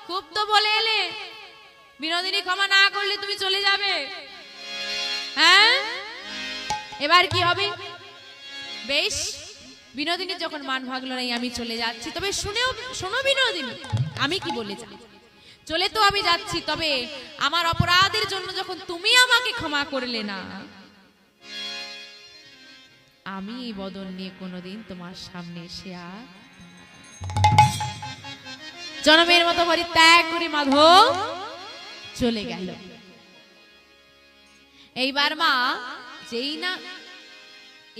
খুব তো বলে এলে, বিনোদিনী ক্ষমা না করলে তুমি চলে যাবে, হ্যাঁ এবার কি হবে? বেশ, বিনোদিনী যখন মান ভাগলো নাই আমি চলে যাচ্ছি, তবে শোনো বিনোদিনী, আমি কি বলে যাই, চলে তো আমি যাচ্ছি, তবে আমার অপরাধের জন্য যখন তুমি আমাকে ক্ষমা করলে না, আমি এই বদন নিয়ে কোনোদিন তোমার সামনে এসে আর জনমের মতো পরিত্যাগ করে মাধব চলে গেল। এইবার মা যেই না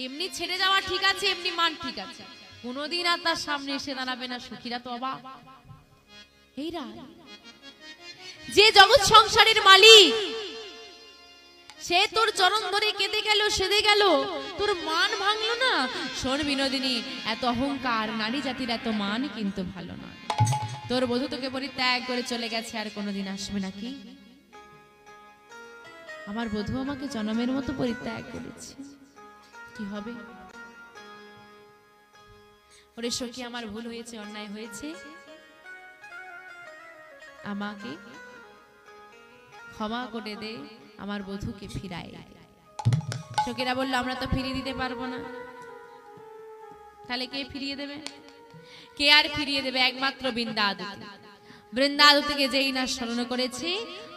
এমনি ছেড়ে যাওয়া ঠিক আছে, এমনি মান ঠিক আছে, কোনোদিন আর তার সামনে এসে দাঁড়াবে না। সখীরা তো অবাক, এইরা যে জগৎ সংসারের মালিক, সে তোর চরণ ধরে কেঁদে গেল, সেদে গেল, তোর মান ভাঙলো না। শোন বিনোদিনী, এত অহংকার, নারী জাতির এত মান কিন্তু ভালো না। তোর বধূ তোকে পরিত্যাগ করে চলে গেছে, আর কোনোদিন আসবে নাকি? আমার বধূ আমাকে জনমের মতো পরিত্যাগ করেছে, কি হবে? ওরে সখী, আমার ভুল হয়েছে, অন্যায় হয়েছে, আমাকে ক্ষমা করে দে, আমার বধূকে ফিরায়। সখীরা বলল, আমরা তো ফিরিয়ে দিতে পারবো না। তাহলে কে ফিরিয়ে দেবে? কে আর ফিরিয়ে দেবে? একমাত্র বৃন্দাবতী। বৃন্দাবতীকে যেই না স্মরণ করেছে,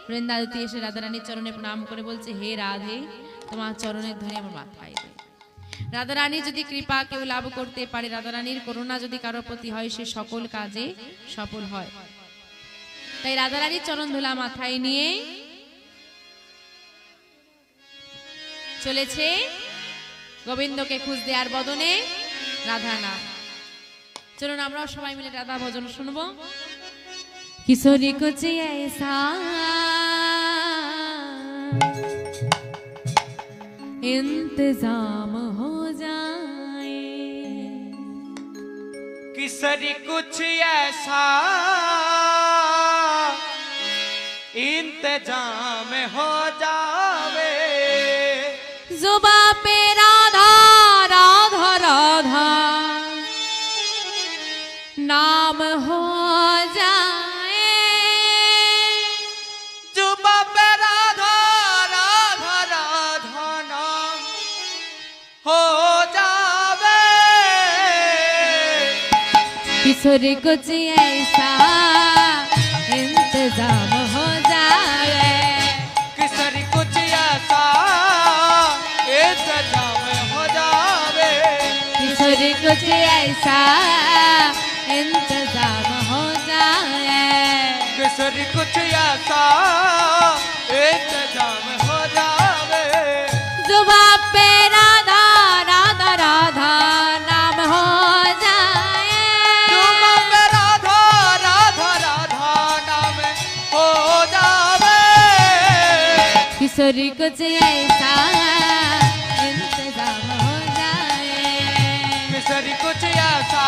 বৃন্দাবতী এসে রাধারানীর চরণে প্রণাম করে বলছে, হে রাধে, তোমার চরণের ধরে আমার মাথায় দে। রাধারানী যদি কৃপা কেউ লাভ করতে পারে, রাধারানীর করুণা যদি কারো প্রতি হয়, সে সকল কাজে সফল হয়। তাই রাধারানীর চরণ ধুলা মাথায় নিয়ে চলেছে গোবিন্দকে খুঁজতে, আর বদনে রাধা না। চলুন আমরাও সবাই মিলে রাধা ভজন শুনবো। কিশোরী কুচি ऐसा इंतजाम हो जाए, किसरी कुछ ऐसा इंतजाम हो जावे, जुबा पे राधा राधा राधा नाम हो जाए, जुबा पे राधा राधा राधा नाम हो जावे, किशोर कुछ ऐसा इंतजाम हो जाए, किसरी कुछ ऐसा इंतजाम हो जावे, किशोर कुछ ऐसा इंतजाम हो जाए, किसरी कुछ ऐसा इंतजाम हो जावे, जुबा पे राधा राधा राधा नाम हो जाए, जुबा पे राधा राधा राधा नाम हो जावे, किशोरी कुछ ऐसा इंतजाम हो जाए, किसरी कुछ ऐसा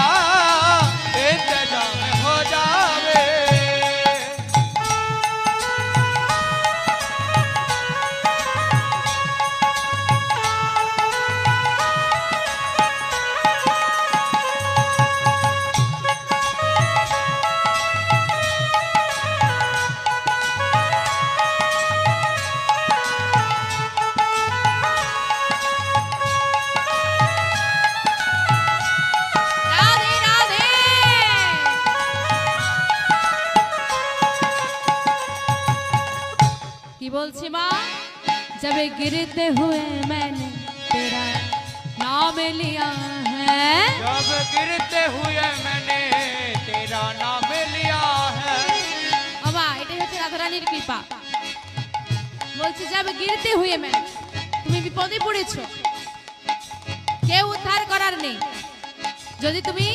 इंतजाम हो जावे, राधे राधे। की बोलছি মা, जब गिरते हुए मैंने तेरा नाम लिया है, जब गिरते हुए मैंने तेरा नाम लिया है, বাবা এটাই হচ্ছে রাধারানীর কৃপা। বলছি যাব গিরতে হুয়ে मैंने, তুমি বিপদে পড়েছো, কেউ উদ্ধার করার নেই, যদি তুমি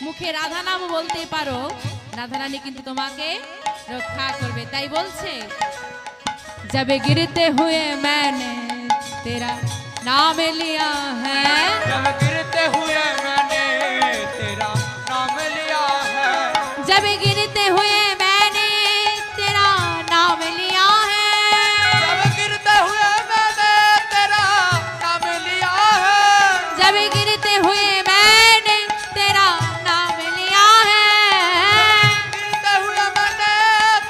মুখে রাধা নাম বলতে পারো রাধারানী কিন্তু তোমাকে রক্ষা করবে। তাই বলছে जब गिरते हुए मैंने तेरा नाम लिया है, जब गिरते हुए मैंने तेरा नाम लिया है, जब गिरते हुए मैंने तेरा नाम लिया है, जब गिरते हुए मैंने तेरा नाम लिया है, जब गिरते हुए मैंने तेरा नाम लिया है, गिरते हुए मैंने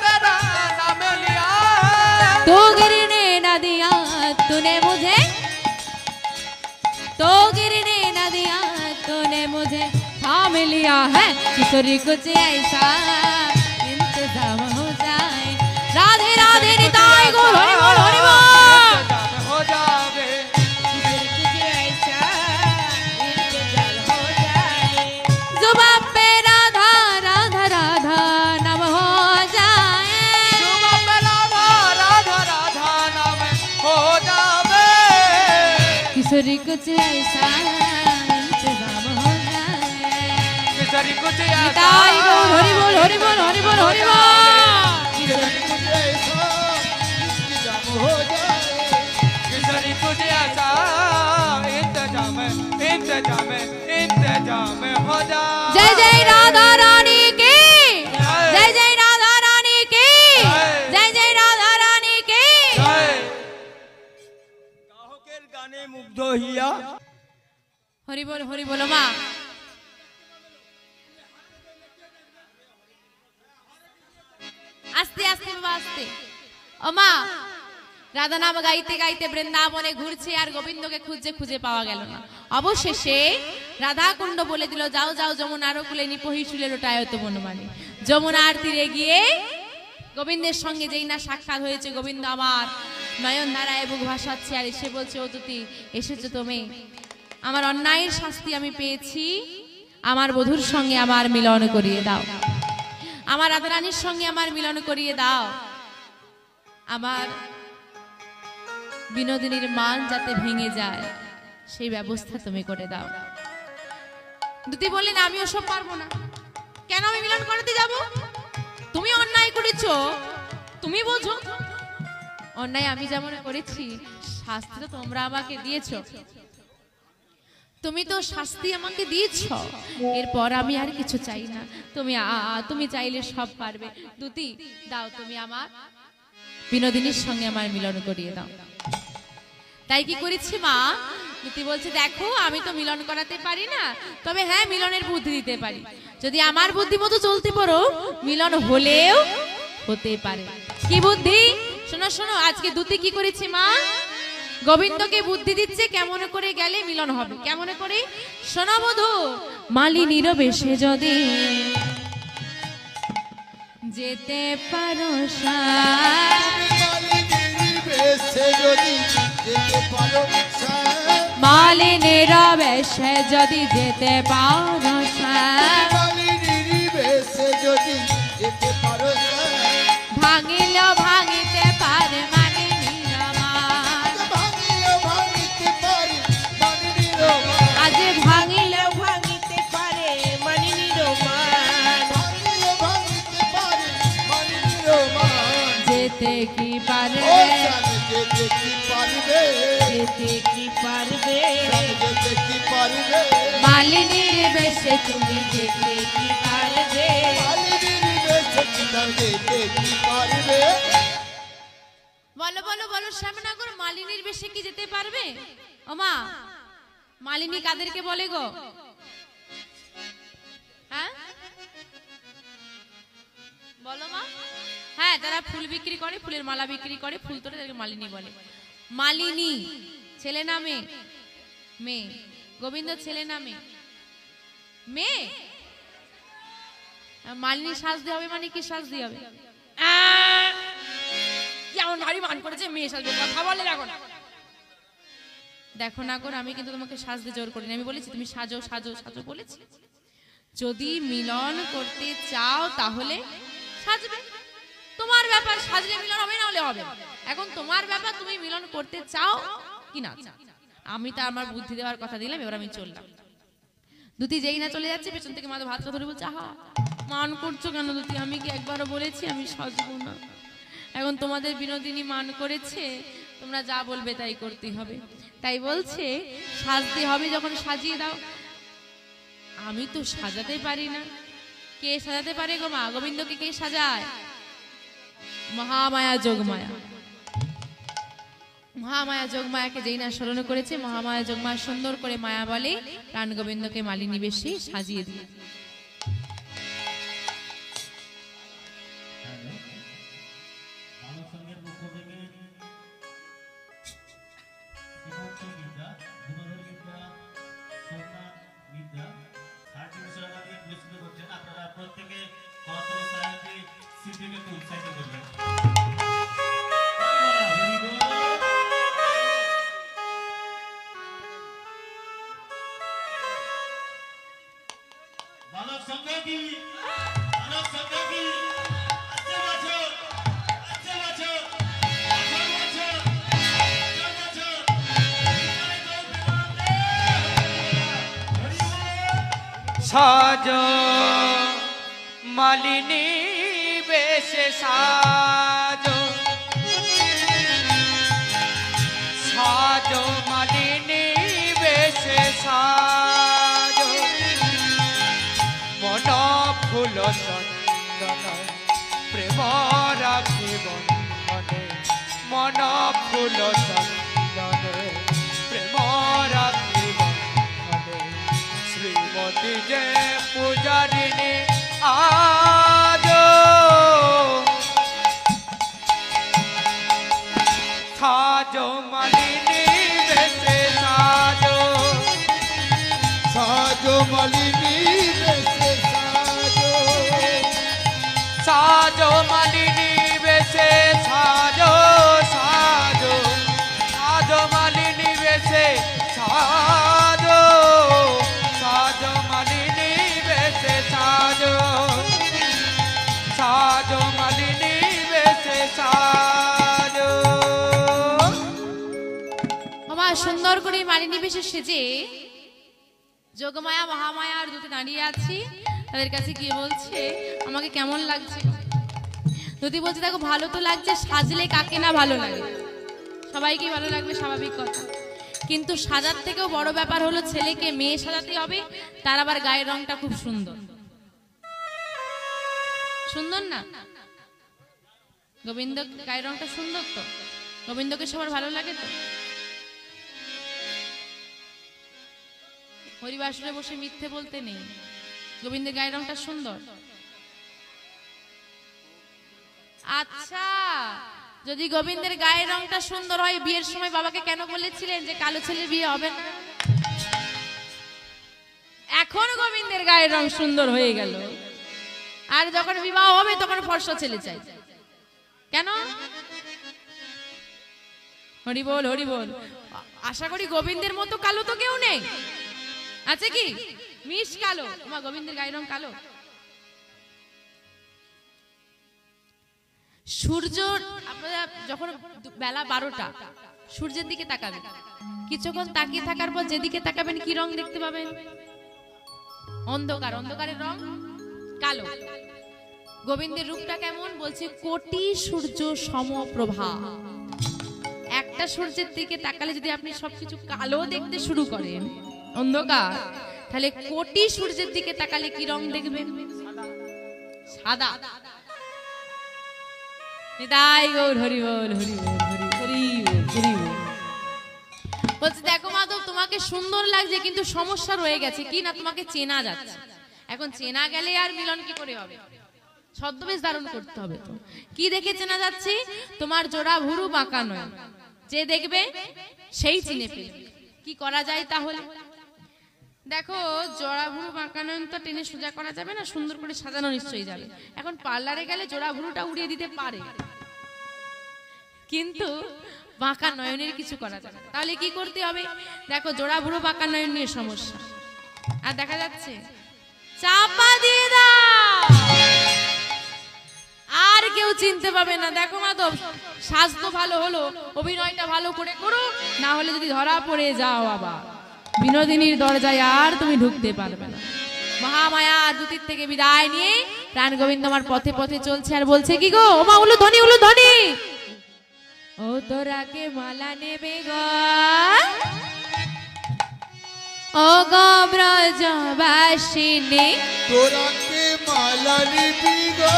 तेरा नाम लिया है, तो गिरने न दिया तूने मुझे, तो गिरने न दिया तूने मुझे थाम लिया है, किशोरी कुछ ऐसा इंतजाम हो जाए, राधे राधे निताई गौर हरि बोल हरि बोल, इंतजाम हो जावे, किशोरी कुछ ऐसा इंतजाम हो जाए, जुबान पे राधा राधा राधा नाम हो जाए, जुबा पे राधा राधा राधा नाम हो जावे, किशोरी कुछ ऐसा इंतजाम हो जाए, किसरी कुछ निताई गौर हरि बोल हरि बोल हरि बोल हरि बोल, किसरी कुछ ऐसा इंतजाम हो जाए, किसरी कुछ ऐसा इंतजाम इंतजाम इंतजाम हो जाए, जय जय राधा रानी की, जय जय राधा रानी की, जय जय राधा रानी की। গাহকের গানে মুগ্ধ হইয়া হরি বলো মা। আস্তে আস্তে বাবা আস্তে। ও মা, রাধা নাম গাইতে গাইতে বৃন্দাবনে ঘুরছে আর গোবিন্দকে খুঁজে খুঁজে পাওয়া গেল না। অবশেষে রাধা কুণ্ড বলে দিল, যাও যাও যমুনার কুলে নিপহি চুলের ওটায়ত বনমালী। যমুনার তীরে গিয়ে গোবিন্দের সঙ্গে যেই না সাক্ষাৎ হয়েছে, গোবিন্দ আমার নয়ন ধারায় বুক ভাসাচ্ছে আর এসে বলছে, ও তুতি এসেছো তুমি, আমার অন্যায়ের শাস্তি আমি পেয়েছি, আমার বধূর সঙ্গে আমার মিলন করিয়ে দাও, আমার রাধারানীর সঙ্গে আমার মিলন করিয়ে দাও, আমার বিনোদিনীর মান যাতে ভেঙে যায় সেই ব্যবস্থা তুমি করে দাও। দুতি বললেন, আমি ওসব পারবো না, কেন আমি মিলন করাতে যাব? তুমি অন্যায় করেছো, তুমি বোঝো। অন্যায় আমি যেমন করেছি শাস্তি তো তোমরা আমাকে দিয়েছো। তুমি তো শাস্তি আমাকে দিয়েছ, এরপর আমি আর কিছু চাই না। তুমি চাইলে সব পারবে। দুতি দাও, তুমি আমার বিনোদিনীর সঙ্গে আমার মিলন করিয়ে দাও। তাই কি করেছি মা? দুতি বলছে, দেখো আমি তো মিলন করাতে পারি না, তবে হ্যাঁ মিলনের বুদ্ধি দিতে পারি। যদি আমার বুদ্ধি মতো চলতে পারো, মিলন হলেও হতে পারে। কি বুদ্ধি? শোনো শোনো, আজকে দুতি কি করেছে মা? গোবিন্দকে বুদ্ধি দিচ্ছে কেমন করে গেলে মিলন হবে। কেমন করে? শোনো বধূ, মালিনীর বেশে যদি যেতে পারো, মালিনীর বেশে যদি যেতে পারো, ভাঙিলেও ভাঙিতে পারে মালিনীর মান। আজ ভাঙিলেও ভাঙিতে পারে মানিনীর মান। যেতে কি পারবে, যেতে কি পারবে, যেতে কি পারবে, যেতে কি পারবে, মালিনীর বেশে তুমি যেতে কি পারবে। বলো বলো বলো শ্যামনগর, মালিনীর বেশে কি যেতে পারবে? ও মা, মালিনী কাদেরকে বলে গো? হ্যাঁ বলো মা। হ্যাঁ, যারা ফুল বিক্রি করে, ফুলের মালা বিক্রি করে, ফুল তোলে, তাদেরকে মালিনী বলে। মালিনী ছেলে না মেয়ে? মেয়ে। গোবিন্দ ছেলে না মেয়ে? মেয়ে। মালিনী সাজতে হবে মানে কি সাজতে হবে? যেমন ভারী মান করেছে মেয়ে সাজবে, কথা বলে দেখো না। দেখো না গো, আমি কিন্তু তোমাকে সাজতে জোর করিনি। আমি বলেছি তুমি সাজো সাজো সাজো বলেছি। যদি মিলন করতে চাও তাহলে সাজবে, তোমার ব্যাপার। সাজলে মিলন হবে না হলে হবে। এখন তোমার ব্যাপার, তুমি মিলন করতে চাও কি না। আমি তো আমার বুদ্ধি দেওয়ার কথা দিলাম, এবার আমি চললাম। দুতি যেই না চলে যাচ্ছে, পেছন থেকে মাধব হাতটা ধরে বলছে, আহা মান করছো কেন দুতি? আমি কি একবারও বলেছি আমি সাজবো না? এখন তোমাদের বিনোদিনী মান করেছে, তোমরা যা বলবে তাই করতে হবে। তাই বলছে সাজতে হবে, যখন সাজিয়ে দাও। আমি তো সাজাতে পারি না। কে সাজাতে পারে গো মা? গোবিন্দকে কে সাজায়? মহামায়া যোগমায়া। মহামায়া যোগমায়াকে যেই না স্মরণ করেছে, মহামায়া যোগমায়া সুন্দর করে মায়া বলে প্রাণ গোবিন্দকে মালিনী বেশে সাজিয়ে দিয়ে। সাজো মালিনী বেশে সাজো, সাজো মালিনী বেশে সাজো, মন ফুল চন্দন প্রেম রাখি বন্ধনে, মন ফুল চন্দন প্রেম রাখি বন্ধনে, শ্রীমতী যে পূজারিণী আজো, সাজো মালিনী বেশে সাজো, সাজো মালিনী বেশে সাজো, সাজো মালিনী বেশে সাজো, সাজো সাজো মালিনী বেশে সাজো, সাজো মালিনী বেশে সাজো, সাজো মালিনী বেশে সাজো। মামা সুন্দর করে মালিনী বেশে সেজে যোগমায়া মহামায়া আর দুটি দাঁড়িয়ে আছি। তাদের কাছে গিয়ে বলছে আমাকে কেমন লাগছে? দুটি বলছে দেখো ভালো তো লাগছে, সাজলে কাকে না ভালো লাগে, সবাইকে ভালো লাগবে স্বাভাবিক কথা। কিন্তু সাজার থেকেও বড় ব্যাপার হলো ছেলেকে মেয়ে সাজাতে হবে, তার আবার গায়ের রংটা খুব সুন্দর। সুন্দর না? গোবিন্দ গায়ের রংটা সুন্দর তো? গোবিন্দকে সবার ভালো লাগে তো? হরিবাসরে বসে মিথ্যে বলতে নেই, গোবিন্দের গায়ের রংটা সুন্দর। আচ্ছা, যদি গোবিন্দের গায়ের রংটা সুন্দর হয়, বিয়ের সময় বাবাকে কেন বলেছিলেন যে কালো ছেলের বিয়ে হবে না? এখন গোবিন্দের গায়ের রং সুন্দর হয়ে গেল, আর যখন বিবাহ হবে তখন ফর্সা ছেলে চাই কেন? হরি বল, হরি বল। আশা করি গোবিন্দের মতো কালো তো কেউ নেই, আছে কি? মিশ কালো। তোমার গোবিন্দের গায়ের রং কালো? সূর্য, আপনারা যখন বেলা 12টা সূর্যের দিকে তাকাবেন, কিছুক্ষণ তাকিয়ে থাকার পর যেদিকে তাকাবেন কি রং দেখতে পাবেন? অন্ধকার। অন্ধকারের রং কালো। গোবিন্দের রূপটা কেমন? বলছে কোটি সূর্য সমপ্রভা। একটা সূর্যের দিকে তাকালে যদি আপনি সবকিছু কালো দেখতে শুরু করেন, অন্ধকার, তাহলে কোটি সূর্যের দিকে তাকালে কি রং দেখবেন? সাদা। নিতাই গৌর হরি বল, হরি বল, হরি হরি বল, হরি বল। বলছে দেখো মাধব, তোমাকে সুন্দর লাগছে কিন্তু সমস্যা রয়ে গেছে কি না, তোমাকে চেনা যাচ্ছে। এখন চেনা গেলে আর মিলন কি করে হবে? ছদ্মবেশ ধারণ করতে হবে। তো কি দেখে চেনা যাচ্ছে? তোমার জোড়া ভুরু বাঁকা নয়, যে দেখবে সেই চিনে ফেলবে। কি করা যায় তাহলে? দেখো, জোড়া ভুরু বাঁকা নয় তো টেনে সোজা করা যাবে না, সুন্দর করে সাজানো নিশ্চয়ই যাবে। এখন পার্লারে গেলে জোড়া ভুরুটা উড়িয়ে দিতে পারে, কিন্তু বাঁকা নয়নের কিছু করা যাবে না। তাহলে কি করতে হবে? দেখো, জোড়া ভুরু বাঁকা নয়ন নিয়ে সমস্যা, আর দেখা যাচ্ছে চাপা দিয়ে দাও, আর কেউ চিনতে পাবে না। দেখো মাধব, স্বাস্থ্য ভালো হলো, অভিনয়টা ভালো করে করো, না হলে যদি ধরা পড়ে যাও আবার বিনোদিনীর দরজায় আর তুমি ঢুকতে পারবে না। মহামায়া দুতির থেকে বিদায় নিয়ে প্রাণ গোবিন্দ আমার পথে পথে চলছে, আর বলছে কি গো, ওমা উলু ধ্বনি, উলু ধ্বনি, ও তোরাকে মালা নেবে গো, ও গো ব্রজবাসিনী, তোরাকে মালা নিবি গো,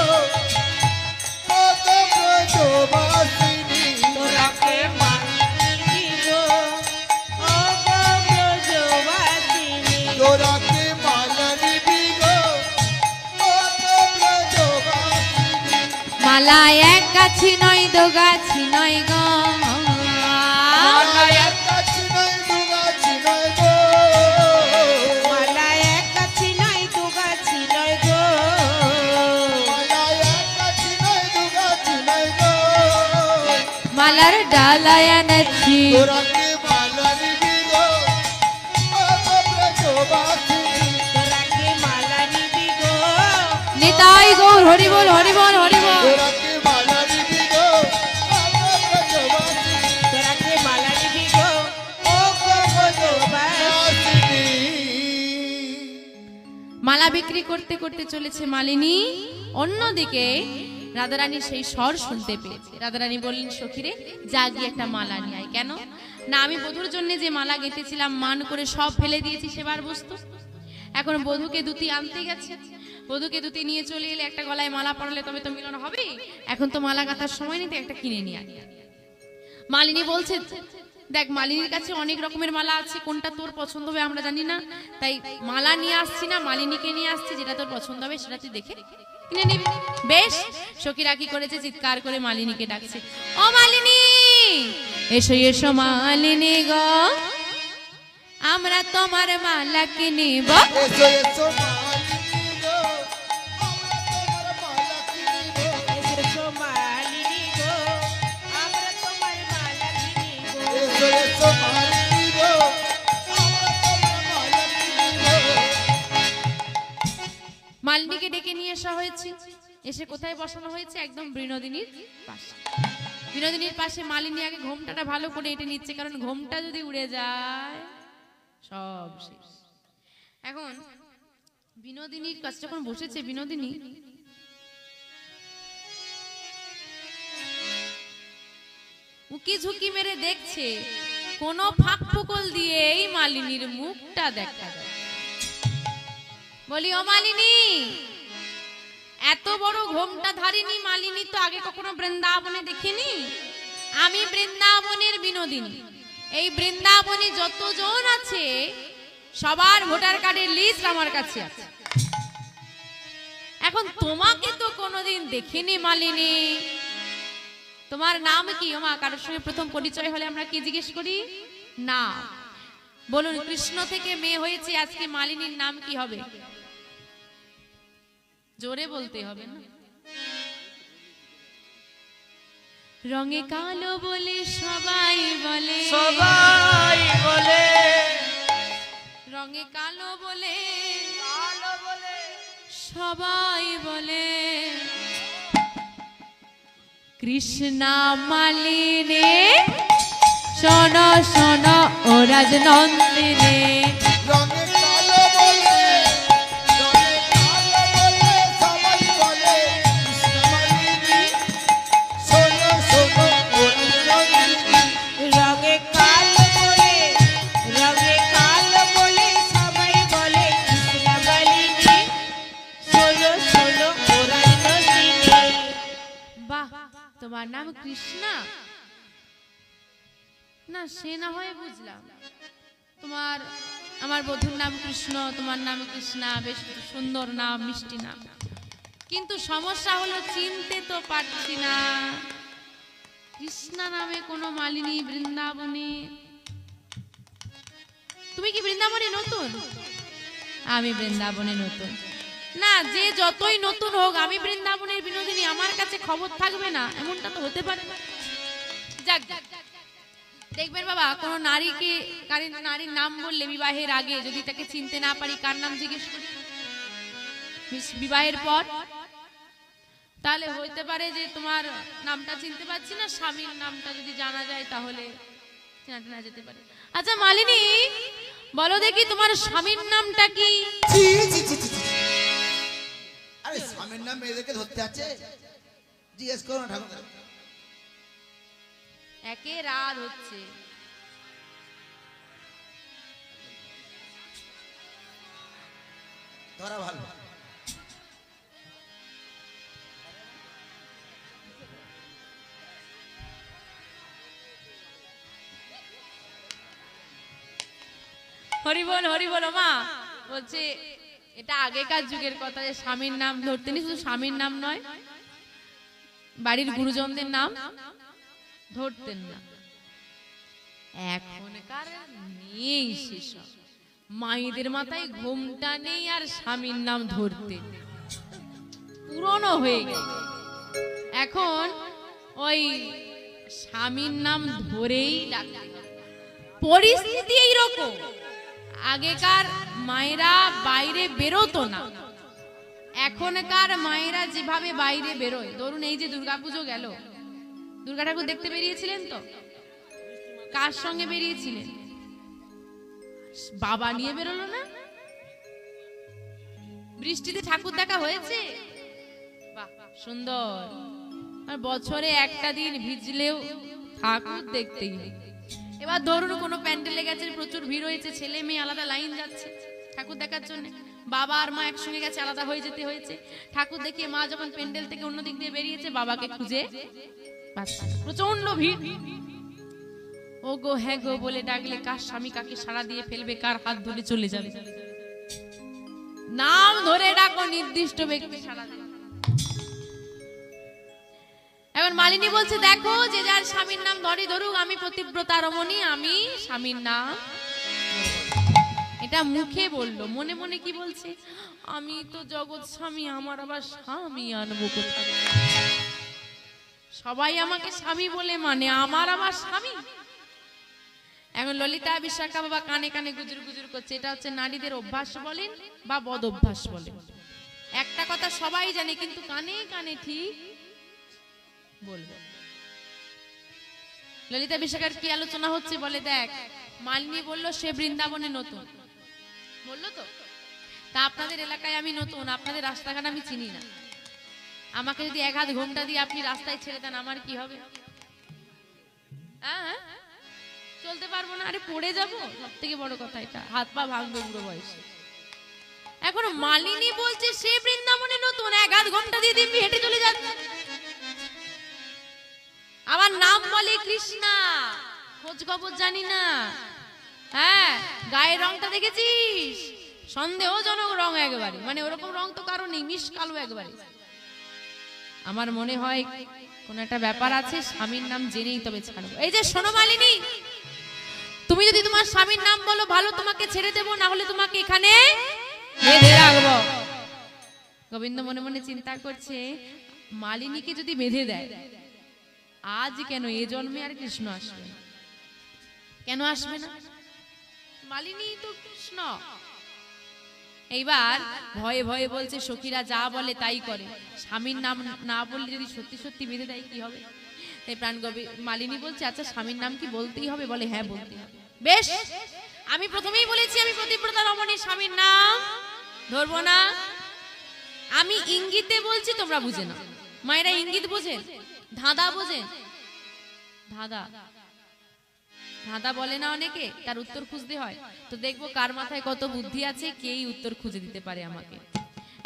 ও গো ব্রজবাসিনী, তোরাকে মানিনি গো, ও গো ব্রজবাসিনী। তোরাকে মালা নিবি গো, ও গো ব্রজবাসিনী। মালা এক গাছি নয়, দো গাছি নয় গো, মালা এক গাছি নয়, দু গাছি নয় গো, মালা এক গাছি নয়, দু গাছি নয় গো, মালা এক গাছি নয়, দু গাছি নয় গো। মালার ডালায় এনেছি, তোরাকে মালা নিবি গো, ও গো ব্রজবাসিনী। তোরাকে মালা নিবি গো, নিতাই গৌর হরি বল, হরি বল, হরি বল। তোরাকে মালা নিবি গো, ও গো ব্রজবাসিনী। তোরাকে মালা নিবি গো, ও গো ব্রজবাসিনী। মালা বিক্রি করতে করতে চলেছে মালিনী। অন্যদিকে রাধারানী সেই স্বর শুনতে পেয়েছে। রাধারানী বললেন, সখীরে যা গিয়ে একটা মালা নিয়ে আয়। কেন না, আমি বধুর জন্য যে মালা গেঁথেছিলাম মান করে সব ফেলে দিয়েছি সেবার বস্তু, এখন বধুকে দুতি আনতে গেছে। বধুকে দুতি নিয়ে চলে এলে একটা গলায় মালা পরালে তবে তো মিলন হবে। এখন তো মালা গাঁথার সময় নিতে একটা কিনে নিয়ে আয়। মালিনী বলছে, দেখ মালিনীর কাছে অনেক রকমের মালা আছে, কোনটা তোর পছন্দ হবে আমরা জানি না, তাই মালা নিয়ে আসছি না, মালিনীকে নিয়ে আসছি, যেটা তোর পছন্দ হবে সেটা তুই দেখে কিনে নিবি। বেশ। সখীরা কি করেছে, চিৎকার করে মালিনীকে ডাকছে, ও মালিনী, এসো এসো মালিনী গো, আমরা তোমার মালা কিনিব। এসো এসো মালিনী গো, আমরা তোমার মালা কিনিব। এসো মালিনী গো, আমরা তোমার মালা কিনিব। এসো এসো মালিনী গো, আমরা তোমার মালা কিনিব। মালিনীকে ডেকে নিয়ে আসা হয়েছে। এসে কোথায় বসানো হয়েছে? একদম বিনোদিনীর পাশে। বিনোদিনীর পাশে মালিনী আগে ঘোমটাটা ভালো করে এঁটে নিচ্ছে, কারণ ঘোমটা যদি উড়ে যায় সব শেষ। এখন বিনোদিনীর কাছে যখন বসেছে, বিনোদিনী উকি ঝুঁকি মেরে দেখছে কোন ফাঁক ফোকল দিয়ে এই মালিনীর মুখটা দেখা যায়। বলি ও মালিনী, এত বড় ঘোমটা ধারিনি মালিনী তো আগে কখনো বৃন্দাবনে দেখিনি। আমি বৃন্দাবনের বিনোদিনী। এই বৃন্দাবনে যতজন আছে সবার ভোটার কার্ডের লিস্ট আমার কাছে আছে। এখন তোমাকে তো কোনোদিন দেখিনি মালিনী। তোমার নাম কি? ওমা, কারোর সঙ্গে প্রথম পরিচয় হলে আমরা কি জিজ্ঞেস করি? না। বলুন, কৃষ্ণ থেকে মেয়ে হয়েছে, আজকে মালিনীর নাম কি হবে? জোরে বলতে হবে না? রঙে কালো বলে সবাই বলে, সবাই বলে, রঙে কালো বলে সবাই বলে, কৃষ্ণা মালিনী শোনো শোনো ও রাজনন্দিনী। রঙে কালো বলে, রঙে কালো বলে সবাই বলে, কৃষ্ণমালিনী শোনো শোনো ও রাজনন্দিনী। রঙে কালো বলে, রঙে কালো বলে সবাই বলে, কৃষ্ণমালিনী শোনো শোনো ও রাজনন্দিনী। বাহ, তোমার নাম কৃষ্ণা? না, সে না হয় বুঝলাম। তোমার আমার বধূর নাম কৃষ্ণ, তোমার নাম কৃষ্ণা, বেশ সুন্দর নাম, মিষ্টি নাম। কিন্তু সমস্যা হলো চিনতে তো পারছি না। কৃষ্ণা নামে কোনো মালিনী বৃন্দাবনে? তুমি কি বৃন্দাবনে নতুন? আমি বৃন্দাবনে নতুন না। যে যতই নতুন হোক, আমি বৃন্দাবনের বিনোদিনী, আমার কাছে খবর থাকবে না এমনটা তো হতে পারে না। যাক, দেখবেন বাবা, কোন নারীকে, নারীর নাম বললে বিবাহের আগে যদি তাকে চিনতে না পারি, কার নাম জিজ্ঞেস করি? বিবাহের পর তাহলে হইতে পারে যে তোমার নামটা চিনতে পারছি না, স্বামীর নামটা যদি জানা যায় তাহলে চেনাতে না যেতে পারে। আচ্ছা মালিনী, বলো দেখি তোমার স্বামীর নামটা কি? ছি, ছি, ছি, ছি, ছি। আরে স্বামীর নাম মেয়েদেরকে ধরতে আছে? জিজ্ঞেস করো না ঠাকুর। একে রাত হচ্ছে। ধরা ভালো। হরি বল হরি বল। মা বলছে এটা আগেকার যুগের কথা, যে স্বামীর নাম ধরতেনি। শুধু স্বামীর নাম নয়, বাড়ির গুরুজনদের নাম ধরতেন না। এখনকার নেই সেসব। মায়েদের মাথায় ঘোমটা নেই আর স্বামীর নাম ধরতে, পুরনো হয়ে গেছে। এখন ওই স্বামীর নাম ধরেই ডাকতে হয়। পরিস্থিতি এইরকম। আগেকার মায়েরা বাইরে বেরোতো না, এখনকার মায়েরা যেভাবে বাইরে বেরোয়। ধরুন এই যে দুর্গাপুজো গেল, দুর্গা ঠাকুর দেখতে বেরিয়েছিলেন তো? কার সঙ্গে বেরিয়েছিলেন? বাবা নিয়ে বেরোলো না? বৃষ্টিতে ঠাকুর দেখা হয়েছে? বাহ, সুন্দর। আর বছরে একটা দিন ভিজলেও ঠাকুর দেখতেই হয়। এবার ধরুন কোনো প্যান্ডেলে গেছে, প্রচুর ভিড় হয়েছে, ছেলে মেয়ে আলাদা লাইন যাচ্ছে ঠাকুর দেখার জন্য, বাবা আর মা একসঙ্গে গেছে, আলাদা হয়ে যেতে হয়েছে। ঠাকুর দেখিয়ে মা যখন প্যান্ডেল থেকে অন্য দিক দিয়ে বেরিয়েছে, বাবাকে খুঁজে পাচ্ছে না, প্রচন্ড ভিড়। ও গো হ্যাঁ গো বলে ডাকলে কার স্বামী কাকে সাড়া দিয়ে ফেলবে, কার হাত ধরে চলে যাবে? নাম ধরে ডাকো, নির্দিষ্ট ব্যক্তি সাড়া দেবে। এখন মালিনী বলছে, দেখো যে যার স্বামীর নাম ধরে ধরুক, আমি পতিব্রতা রমণী, আমি স্বামীর নাম। এটা মুখে বললো, মনে মনে কি বলছে? আমি তো জগৎ স্বামী, আমার আবার স্বামী আনবো কোথায়? সবাই আমাকে স্বামী বলে মানে, আমার আবার স্বামী? এখন ললিতা বিশাখা বাবা কানে কানে গুজুর গুজুর করছে। এটা হচ্ছে নারীদের অভ্যাস বলেন বা বদ অভ্যাস বলেন। একটা কথা সবাই জানে, কিন্তু কানে কানে ঠিক বলবে। ললিতা বিশাখার কি আলোচনা হচ্ছে বলে, দেখ মালিনী বলল সে বৃন্দাবনে নতুন, বললো তো? তা আপনাদের এলাকায় আমি নতুন, আপনাদের রাস্তাঘাট আমি চিনি না। আমাকে যদি এক হাত ঘোমটা দিয়ে আপনি রাস্তায় ছেড়ে দেন, আমার কি হবে? চলতে পারবো না, আরে পড়ে যাবো, সব থেকে বড় কথা এটা, হাত পা ভাঙবে বুড়ো বয়সে। এখন মালিনী বলছে সে বৃন্দাবনে নতুন, 1 ঘন্টা দিয়ে দিব্যি হেঁটে চলে যাচ্ছে, আমার নাম বলে কৃষ্ণা, খোঁজ খবর জানি না। হ্যাঁ, গায়ের রংটা দেখেছিস? সন্দেহজনক রং একেবারে, মানে ওরকম রং তো কারো নেই, মিশ কালো একেবারে। আমার মনে হয় কোন একটা ব্যাপার আছে, স্বামীর নাম জেনেই তবে ছাড়বো। এই যে শোনো মালিনী, তুমি যদি তোমার স্বামীর নাম বলো ভালো, তোমাকে ছেড়ে দেবো, না হলে তোমাকে এখানে বেঁধে রাখবো। গোবিন্দ মনে মনে চিন্তা করছে, মালিনীকে যদি বেঁধে দেয়, আজ কেন এ জন্মে আর কৃষ্ণ আসবে না, কেন আসবে না? মালিনী তো কৃষ্ণ। এইবার ভয়ে ভয়ে বলছে সখীরা যা বলে তাই করে, স্বামীর নাম না বললে যদি সত্যি সত্যি বেঁধে দেয় কি হবে? তাই প্রাণ মালিনী বলছে আচ্ছা স্বামীর নাম কি বলতেই হবে? বলে হ্যাঁ বলতে হবে। বেশ, আমি প্রথমেই বলেছি আমি প্রতিব্রতা রমণী, স্বামীর নাম ধরবো না। আমি ইঙ্গিতে বলছি, তোমরা বুঝে না। মায়েরা ইঙ্গিত বোঝেন, ধাঁধা বোঝেন? ধাঁধা ধাঁধা বলে না অনেকে, তার উত্তর খুঁজতে হয়। তো দেখবো কার মাথায় কত বুদ্ধি আছে, কেই উত্তর খুঁজে দিতে পারে আমাকে।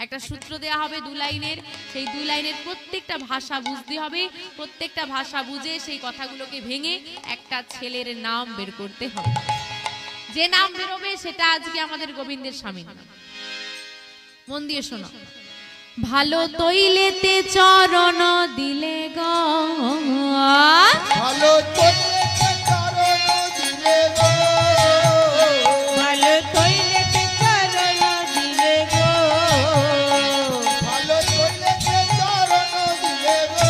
একটা সূত্র দেয়া হবে 2 লাইনের, সেই 2 লাইনের প্রত্যেকটা ভাষা বুঝতে হবে, প্রত্যেকটা ভাষা বুঝে সেই কথাগুলোকে ভেঙে একটা ছেলের নাম বের করতে হবে। যে নাম বেরোবে সেটা আজকে আমাদের গোবিন্দের স্বামীর নাম। মন দিয়ে শোনো। ভালো তৈলেতে চরণ দিলে গো, ভালো তৈলেতে চরণ দিলে গো, ভালো তৈলেতে চরণ দিলে গো, ভালো তৈলেতে চরণ দিলে গো,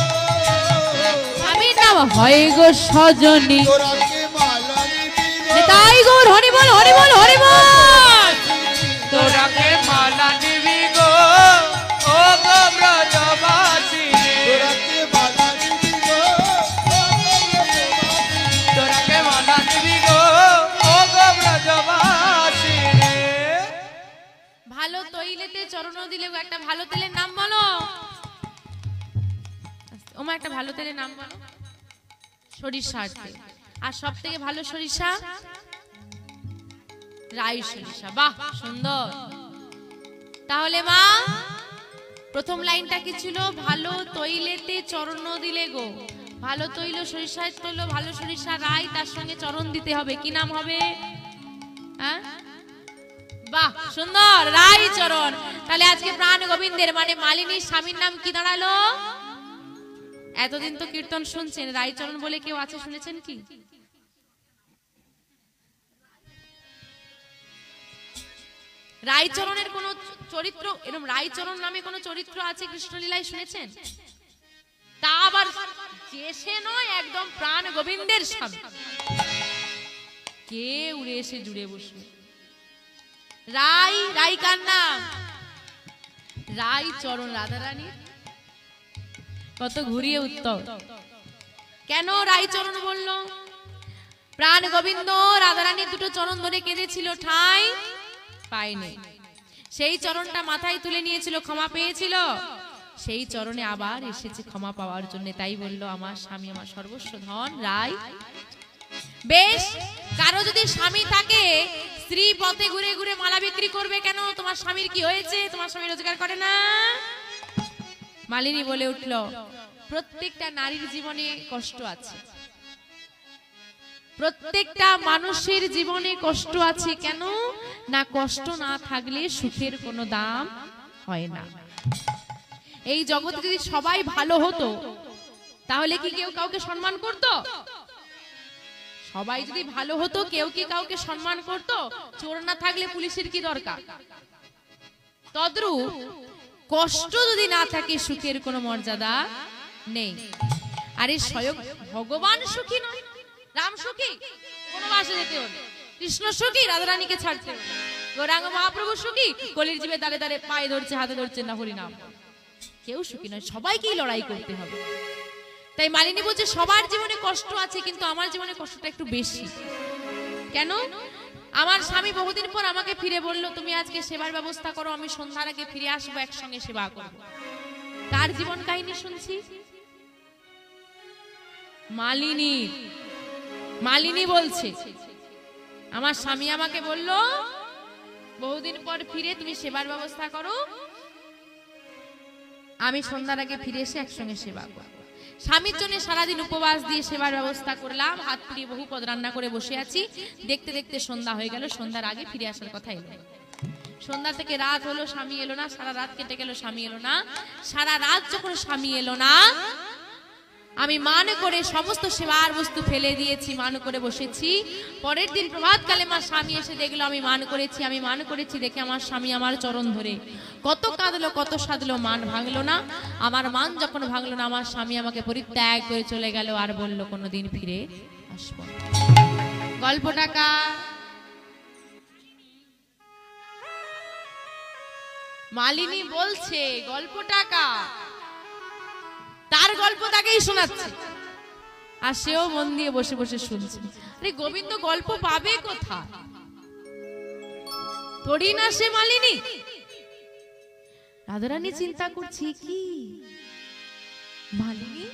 স্বামীর নাম হয় গো সজনী, তোরাকে মালা নিবি গো, তাই গৌর হরি বল হরি বল হরি বল। তোরাকে মালা নিবি গো ও গো ব্রজবাসী, তোরাকে মালা নিবি গো, তোরাকে মালা নিবি গো ও গো ব্রজবাসী। ভালো তৈলেতে চরণ দিলে গো, একটা ভালো তেলের নাম বলো। ওমা একটা ভালো তেলের নাম বলো। সরিষার তেল। আর সব থেকে ভালো সরিষা রাই সরিষা। বাহ সুন্দর। তাহলে মা প্রথম লাইনটা কি ছিল? ভালো তৈলেতে চরণ দিলে গো। ভালো তৈল সরিষার তৈল, ভালো সরিষা রাই, তার সঙ্গে চরণ দিতে হবে। কি নাম হবে? হ্যাঁ বাহ সুন্দর, রাই চরণ। তাহলে আজকে প্রাণ গোবিন্দের মানে মালিনীর স্বামীর নাম কি দাঁড়ালো? এতদিন তো কীর্তন শুনছেন, রাইচরণ বলে কেউ আছে শুনেছেন কি? রাইচরণের কোন চরিত্র, এরকম রাইচরণ নামে কোন চরিত্র আছে কৃষ্ণলীলায় শুনেছেন? তা আবার যে সে নয়, একদম প্রাণ গোবিন্দের স্বামী। কে উড়ে এসে জুড়ে বসবে? রাই, রাই কার নাম? রাইচরণ রাধারানী। কত ঘুরিয়ে উত্তর। কেন রাইচরণ বলল? প্রাণ গোবিন্দ রাধারানীর দুটো চরণ ধরে কেঁদেছিল, ঠাঁই পায়নি। সেই চরণটা মাথায় তুলে নিয়েছিল, ক্ষমা পেয়েছিল। সেই চরণে আবার এসেছে ক্ষমা পাওয়ার জন্য। তাই বলল আমার স্বামী আমার সর্বস্ব ধন রাই। বেশ, কারো যদি স্বামী থাকে, স্ত্রী পথে ঘুরে ঘুরে মালা বিক্রি করবে কেন? তোমার স্বামীর কি হয়েছে? তোমার স্বামী রোজগার করে না? মালিনী বলে উঠল, প্রত্যেকটা নারীর জীবনে কষ্ট আছে, প্রত্যেকটা মানুষের জীবনে কষ্ট আছে। কেন না? কষ্ট না থাকলে সুখের কোনো দাম হয় না। এই জগতে যদি সবাই ভালো হতো, তাহলে কি কেউ কাউকে সম্মান করত? সবাই যদি ভালো হতো, কেউ কি কাউকে সম্মান করত? চোর না থাকলে পুলিশের কি দরকার? তদ্রূপ কষ্ট যদি না থাকে, সুখের কোনো মর্যাদা নেই। আরে স্বয়ং ভগবান সুখী নয়, রাম সুখী, বনবাসে যেতে হলো। কৃষ্ণ সুখী, রাধারানীকে ছাড়তে হলো। গৌরাঙ্গ মহাপ্রভু সুখী, কলির জীবে দাঁড়ে দাঁড়ে পায়ে ধরছে, হাতে ধরছে না হরিনাম। কেউ সুখী নয়, সবাইকেই লড়াই করতে হবে। তাই মালিনী বলছে সবার জীবনে কষ্ট আছে, কিন্তু আমার জীবনে কষ্টটা একটু বেশি। কেন? আমার স্বামী বহুদিন পর আমাকে ফিরে বলল, তুমি আজকে সেবার ব্যবস্থা করো, আমি সন্ধ্যার আগে ফিরে আসবো, একসঙ্গে সেবা করবো। তার জীবন কাহিনী শুনছি, মালিনী। মালিনী বলছে, আমার স্বামী আমাকে বলল বহুদিন পর ফিরে তুমি সেবার ব্যবস্থা করো, আমি সন্ধ্যার আগে ফিরে এসে একসঙ্গে সেবা করব। স্বামীর জন্য সারাদিন উপবাস দিয়ে সেবার ব্যবস্থা করলাম, হাত পুড়িয়ে বহু পদ রান্না করে বসে আছি। দেখতে দেখতে সন্ধ্যা হয়ে গেল, সন্ধ্যার আগে ফিরে আসার কথা এলো। সন্ধ্যা থেকে রাত হলো, স্বামী এলো না, সারা রাত কেটে গেল, স্বামী এলো না। সারা রাত যখন স্বামী এলো না, আমি মান করে সমস্ত সেবার বস্তু ফেলে দিয়েছি, মান করে বসেছি। পরের দিন প্রভাতকালে আমার স্বামী এসে দেখলো আমি মান করেছি দেখে আমার স্বামী আমার চরণ ধরে কত কাঁদলো, কত সাধলো, মান ভাঙলো না। আমার মান যখন ভাঙলো না, আমার স্বামী আমাকে পরিত্যাগ করে চলে গেল, আর বলল কোনোদিন ফিরে আসবো না। গল্পটা কার? মালিনী বলছে গল্পটা কার? তার গল্প তাকেই শোনাচ্ছে, আর সেও মন দিয়ে বসে বসে শুনছে। আরে গোবিন্দ গল্প পাবে কোথায়? থোড়ি না সে মালিনী। রাধারানী চিন্তা করছি কি, মালিনী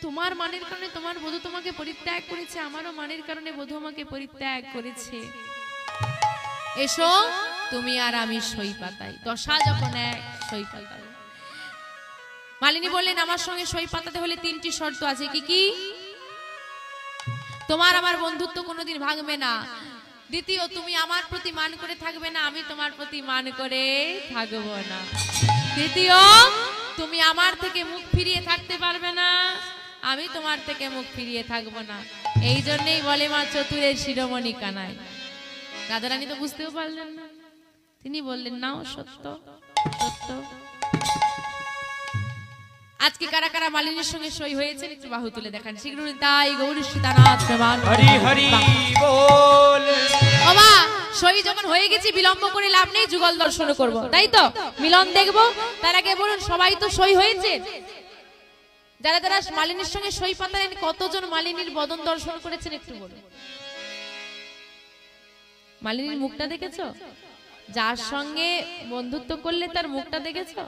তোমার মানের কারণে তোমার বধূ তোমাকে পরিত্যাগ করেছে, আমারও মানের কারণে বধূ আমাকে পরিত্যাগ করেছে। এসো তুমি আর আমি সই পাতাই, দশা যখন এক সই পাতাই। মালিনী বললেন আমার সঙ্গে সই পাতাতে হলে 3টি শর্ত আছে। কি কি? তোমার আমার বন্ধুত্ব কোনোদিন ভাঙবে না। দ্বিতীয়, তুমি আমার প্রতি মান করে থাকবে না, আমি তোমার প্রতি মান করে থাকবো না। তৃতীয়, তুমি আমার থেকে মুখ ফিরিয়ে থাকতে পারবে না, আমি তোমার থেকে মুখ ফিরিয়ে থাকবো না। এই জন্যই বলে মা চতুরের শিরোমণি কানাই। রাধারানী তো বুঝতেও পারলেন না, তিনি বললেন নাও সত্য সত্য। আজকে কারা কারা মালিনীর সঙ্গে সই হয়েছেন একটু বাহু তুলে দেখান। শীঘ্র তাই গৌরী সীতানাথ প্রমাণ। হরি হরি বল। ওমা সই যখন হয়ে গেছি বিলম্ব করে লাভ নেই, যুগল দর্শন করব, তাই তো মিলন দেখবো। তার আগে বলুন সবাই তো সই হয়েছে? যারা যারা মালিনীর সঙ্গে সই পাতালেন, কতজন মালিনীর বদন দর্শন করেছেন একটু বলুন। মালিনীর মুখটা দেখেছো? যার সঙ্গে বন্ধুত্ব করলে তার মুখটা দেখেছো?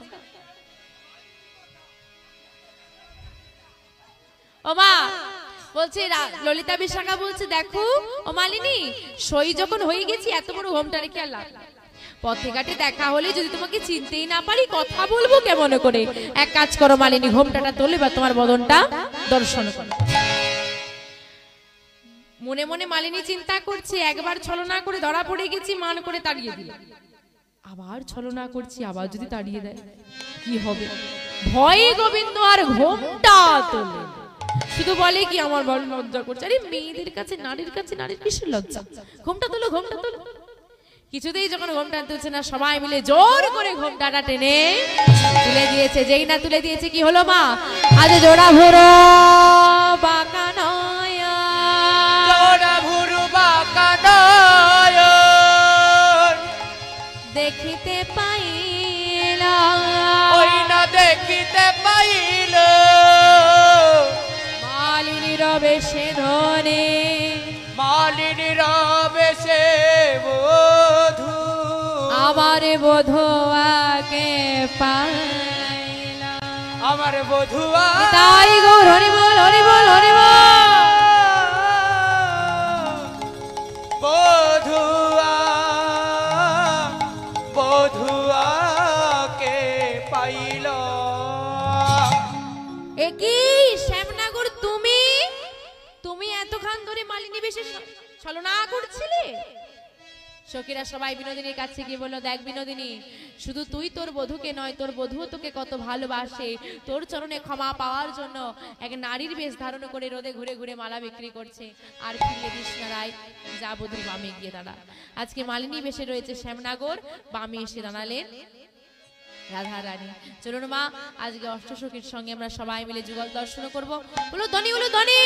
ওমা বলছে, ললিতা বিশাখা বলছে দেখো ও মালিনী, সই যখন হয়ে গেছি এত বড় ঘোমটা রেখে আর লাভ নেই। পথে ঘাটে দেখা হলে যদি তোমাকে চিনতেই না পারি, কথা বলবো কেমন করে? এক কাজ করো মালিনী, ঘোমটাটা তোলে বা তোমার বদনটা দর্শন করো। মনে মনে মালিনী চিন্তা করছে, একবার ছলনা করে ধরা পড়ে গেছি, মান করে তাড়িয়ে দিল, আবার ছলনা করছি, আবার যদি তাড়িয়ে দেয় কি হবে? ভয়ে গোবিন্দ আর ঘোমটা তোলে। শুধু বলে কি আমার বড় লজ্জা করছে। আরে মেয়েদের কাছে, নারীর কাছে নারীর কিসের লজ্জা? ঘোমটা তোলো, ঘোমটা তোলো। কিছুতেই যখন ঘোমটা তুলছে না, সবাই মিলে জোর করে ঘোমটাটা টেনে তুলে দিয়েছে। যেই না তুলে দিয়েছে কি হলো মা? আজ জোড়া ভুরো বাঁকা নয়, জোড়া ভুরু বাঁকা নয়, দেখিতে পাইল, ওই না দেখিতে পাইল, মালিনীর বেশে ধনে, মালিনীর বেশে বধূ, আমার বধুয়াকে পাইল। আমার বধুয়া তাই গৌর হরি বল, হরি বল, হরি বল। বধুয়া বধুয়াকে পাইল। একই শ্যামনগর, তুমি তুমি এতক্ষণ ধরে মালিনী বেশে ছলনা করছিলে। সখীরা সবাই বিনোদিনীর কাছে গিয়ে বললো, দেখ বিনোদিনী, শুধু তুই তোর বধূকে নয়, তোর বধূও তোকে কত ভালোবাসে। তোর চরণে ক্ষমা পাওয়ার জন্য এক নারীর বেশ ধারণ করে রোদে ঘুরে ঘুরে মালা বিক্রি করছে। আর ফিরিয়ে দিস না রায়, যা বধূর বামে গিয়ে দাঁড়া। আজকে মালিনী বেশে রয়েছে শ্যামনগর, বামে এসে দাঁড়ালেন রাধা রানী। চলুন মা, আজকে অষ্টসখীর সঙ্গে আমরা সবাই মিলে যুগল দর্শন করবো। বলো ধনী, বলো ধনী।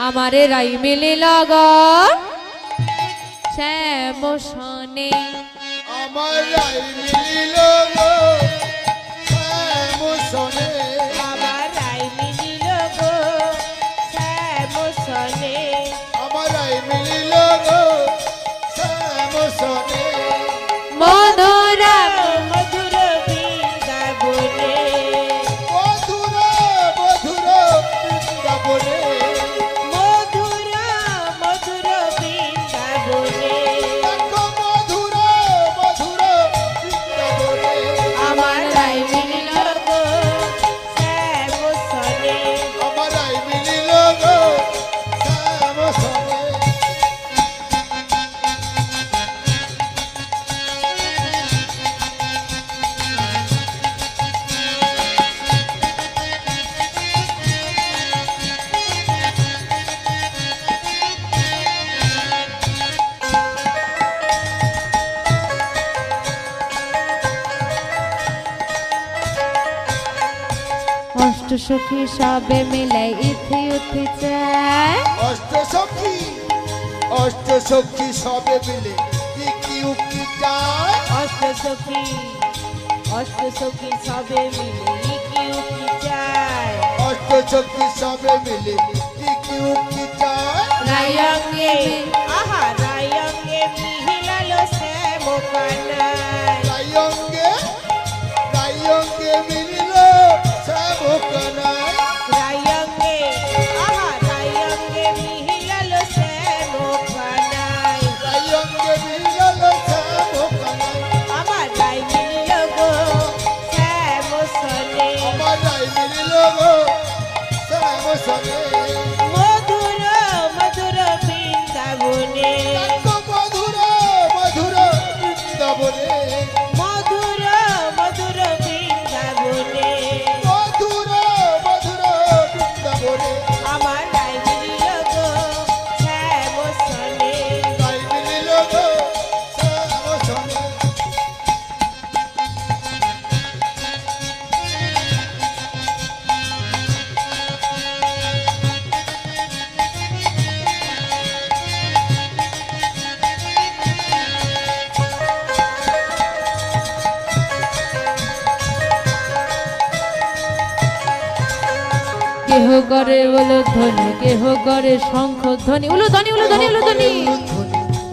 আমারে রাই মিলে লগন শ্যাম শোনে, আমার রাই মিলিল গো শ্যাম শোনে, আমার রাই মিলিল গো শ্যাম শোনে, আমার রাই মিলিল গো শ্যাম শোনে, মধুরা মধুর বৃন্দাবনে, মধুর মধুর বৃন্দাবনে, মধুর অষ্টসখী সবে মিলে ইথি উঠি চায় অষ্টসখী অষ্টসখী সবে মিলে কি উকি যায় অষ্টসখী সবে মিলে কি উঠি চায় অষ্টসখী সবে মিলে কি উকি যায় রায়ঙ্গে আহা রায়ঙ্গে মিহিলালো শ্যাম কানাই রায়ঙ্গে মিলিল শ্যামকানাই রায়ঙ্গে আহা রায়ঙ্গে মিহিলালো শ্যাম কানাই রায়ঙ্গে মিলিল শ্যামকানাই আমার রাই মিলিল গো শ্যাম সনে আমার রাই মিলিল গো শ্যাম সনে মধুর মধুর বৃন্দাবনে মধুর মধুর বৃন্দাবনে মধুর মধুর বৃন্দাবনে মধুর মধুর বৃন্দাবনে আমার রাই মিলিল গো শ্যাম সনে রাই মিলিল গো শ্যাম সনে কেহ করে উলুধ্বনি কেহ করে শঙ্খ ধ্বনি উলুধ্বনি উলুধ্বনি উলুধ্বনি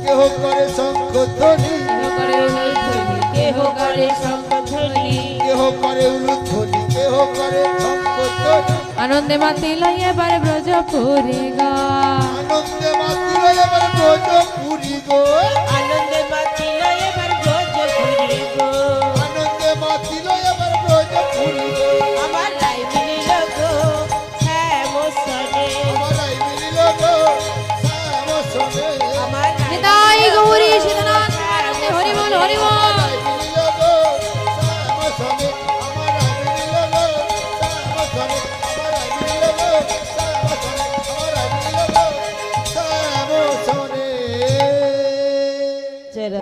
কেহ করে শঙ্খ ধ্বনি কেহ করে উলুধ্বনি কেহ করে শঙ্খ ধ্বনি কেহ করে উলুধ্বনি কেহ করে শঙ্খ ধ্বনি আনন্দে মাতিল এবার ব্রজপুরে গা আনন্দে মাতিল এবার ব্রজপুরি গো আনন্দে মাতিল এবার ব্রজ ঘুরি গো আনন্দে মাতিল এবার ব্রজপুরি গো আমার রাই মিলিল গো শ্যাম সনে আমার রাই মিলিল গো শ্যাম সনে আমার রাই নিতাই গৌরী সীতানাথ আনন্দে হরি বল হরি বল রাই মিলিল গো শ্যাম সনে আমার রাই মিলিল গো শ্যাম সনে আমার রাই মিলিল গো শ্যাম সনে আমার রাই মিলিল গো শ্যাম সনে জরা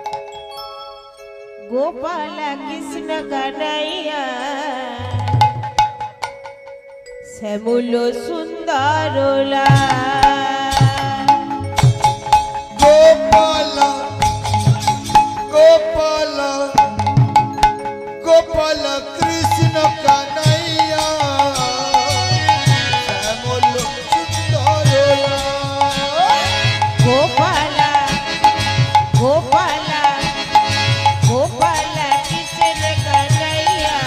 গোপাল কৃষ্ণ কানাইয়া শ্যামল সুন্দর গোপাল গোপাল গোপাল কৃষ্ণ কানাইয়া শ্যামল সুন্দর গোপাল গোপাল গোপাল কৃষ্ণ কানাইয়া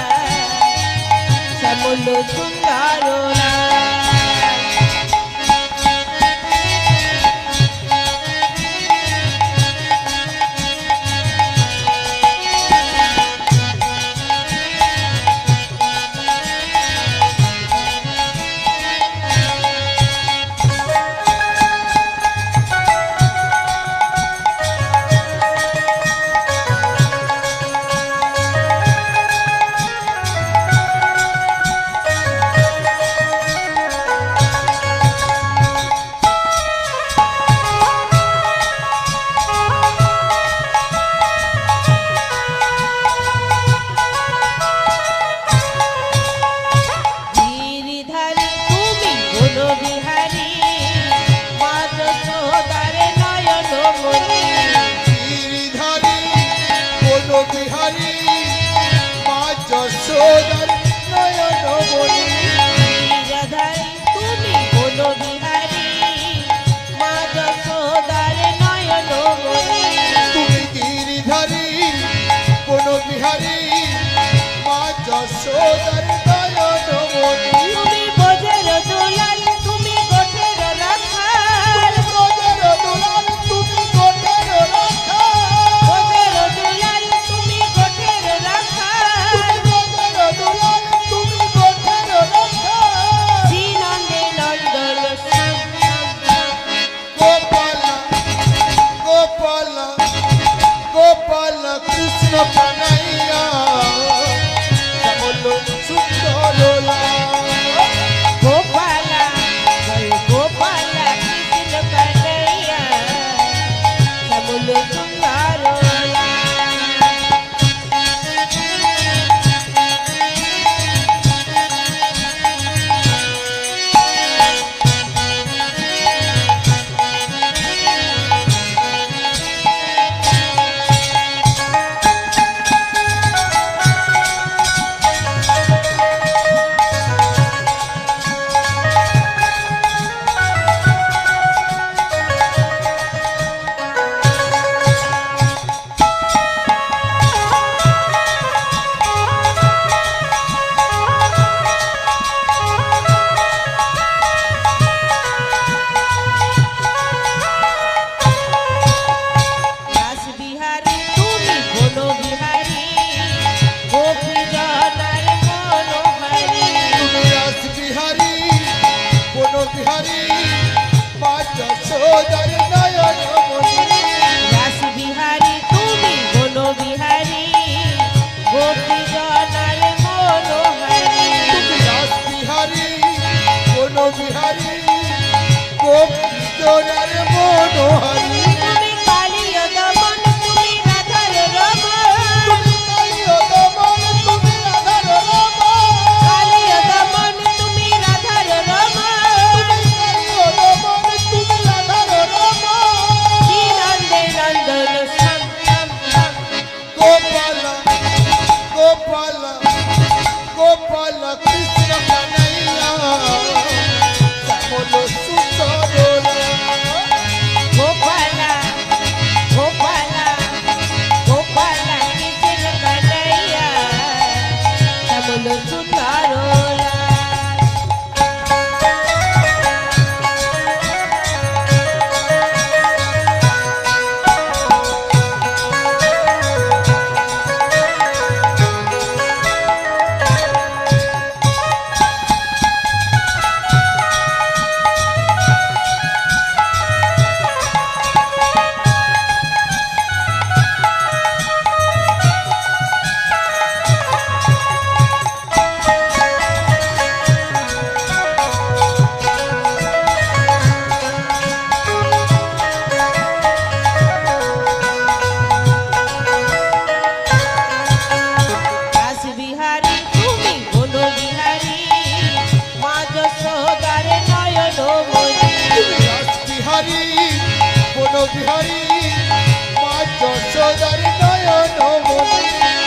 শ্যামল সুন্দর যশোদার মনোহারি তুমি কালিয় দমন তুমি রাধার রমণ কালিয় দমন তুমি রাধার রমণ কালিয় দমন তুমি রাধার রমণ কালিয় দমন তুমি রাধার রমণ শ্রীনন্দে নন্দন শ্যাম শ্যাম শ্যাম গোপাল গোপাল গোপাল কৃষ্ণ কানাইয়া শ্যামল সুন্দর গোপালা গোপালা গোপালা কৃষ্ণ কানাইয়া শ্যামল সুন্দর দাস বিহারী তুমি বন বিহারী মা যশোদার নয়ন মণি বিহারী বন বিহারী মা যশোদার নয়ন মণি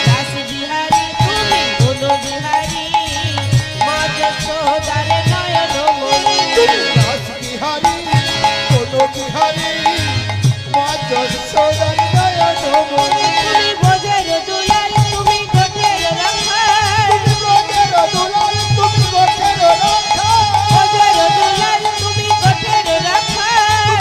দাস বিহারী তুমি বন বিহারী মা যশোদার নয়ন মণি দাস বিহারী বন বিহারী মা যশোদার নয়ন মণি তুমি বোঝের দুলাল তুমি গোঠের রাখা ব্রজের দুলাল তুমি গোঠের রাখা বোঝের দুলাল তুমি গোঠের রাখা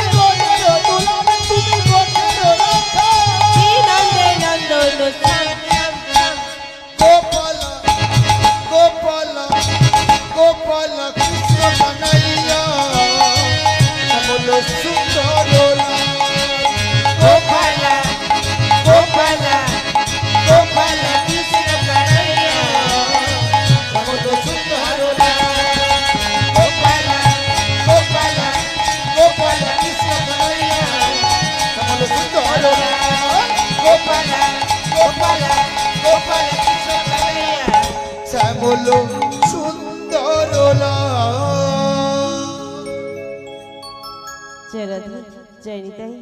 ব্রজের দুলাল তুমি গোঠের রাখা শ্রীনন্দে নন্দন শ্যাম শ্যাম শ্যাম গোপাল গোপাল গোপাল কৃষ্ণ কানাইয়া শ্যামল সুন্দর গোপালা গোপালা গোপালা কৃষ্ণ কানাইয়া শ্যামল সুন্দর গোপালা গোপালা গোপাল কৃষ্ণ কানাইয়া শ্যামল সুন্দর গোপালা গোপালা গোপালা কৃষ্ণ কানাইয়া শ্যামল সুন্দর জয় রাধা জয় নিতাই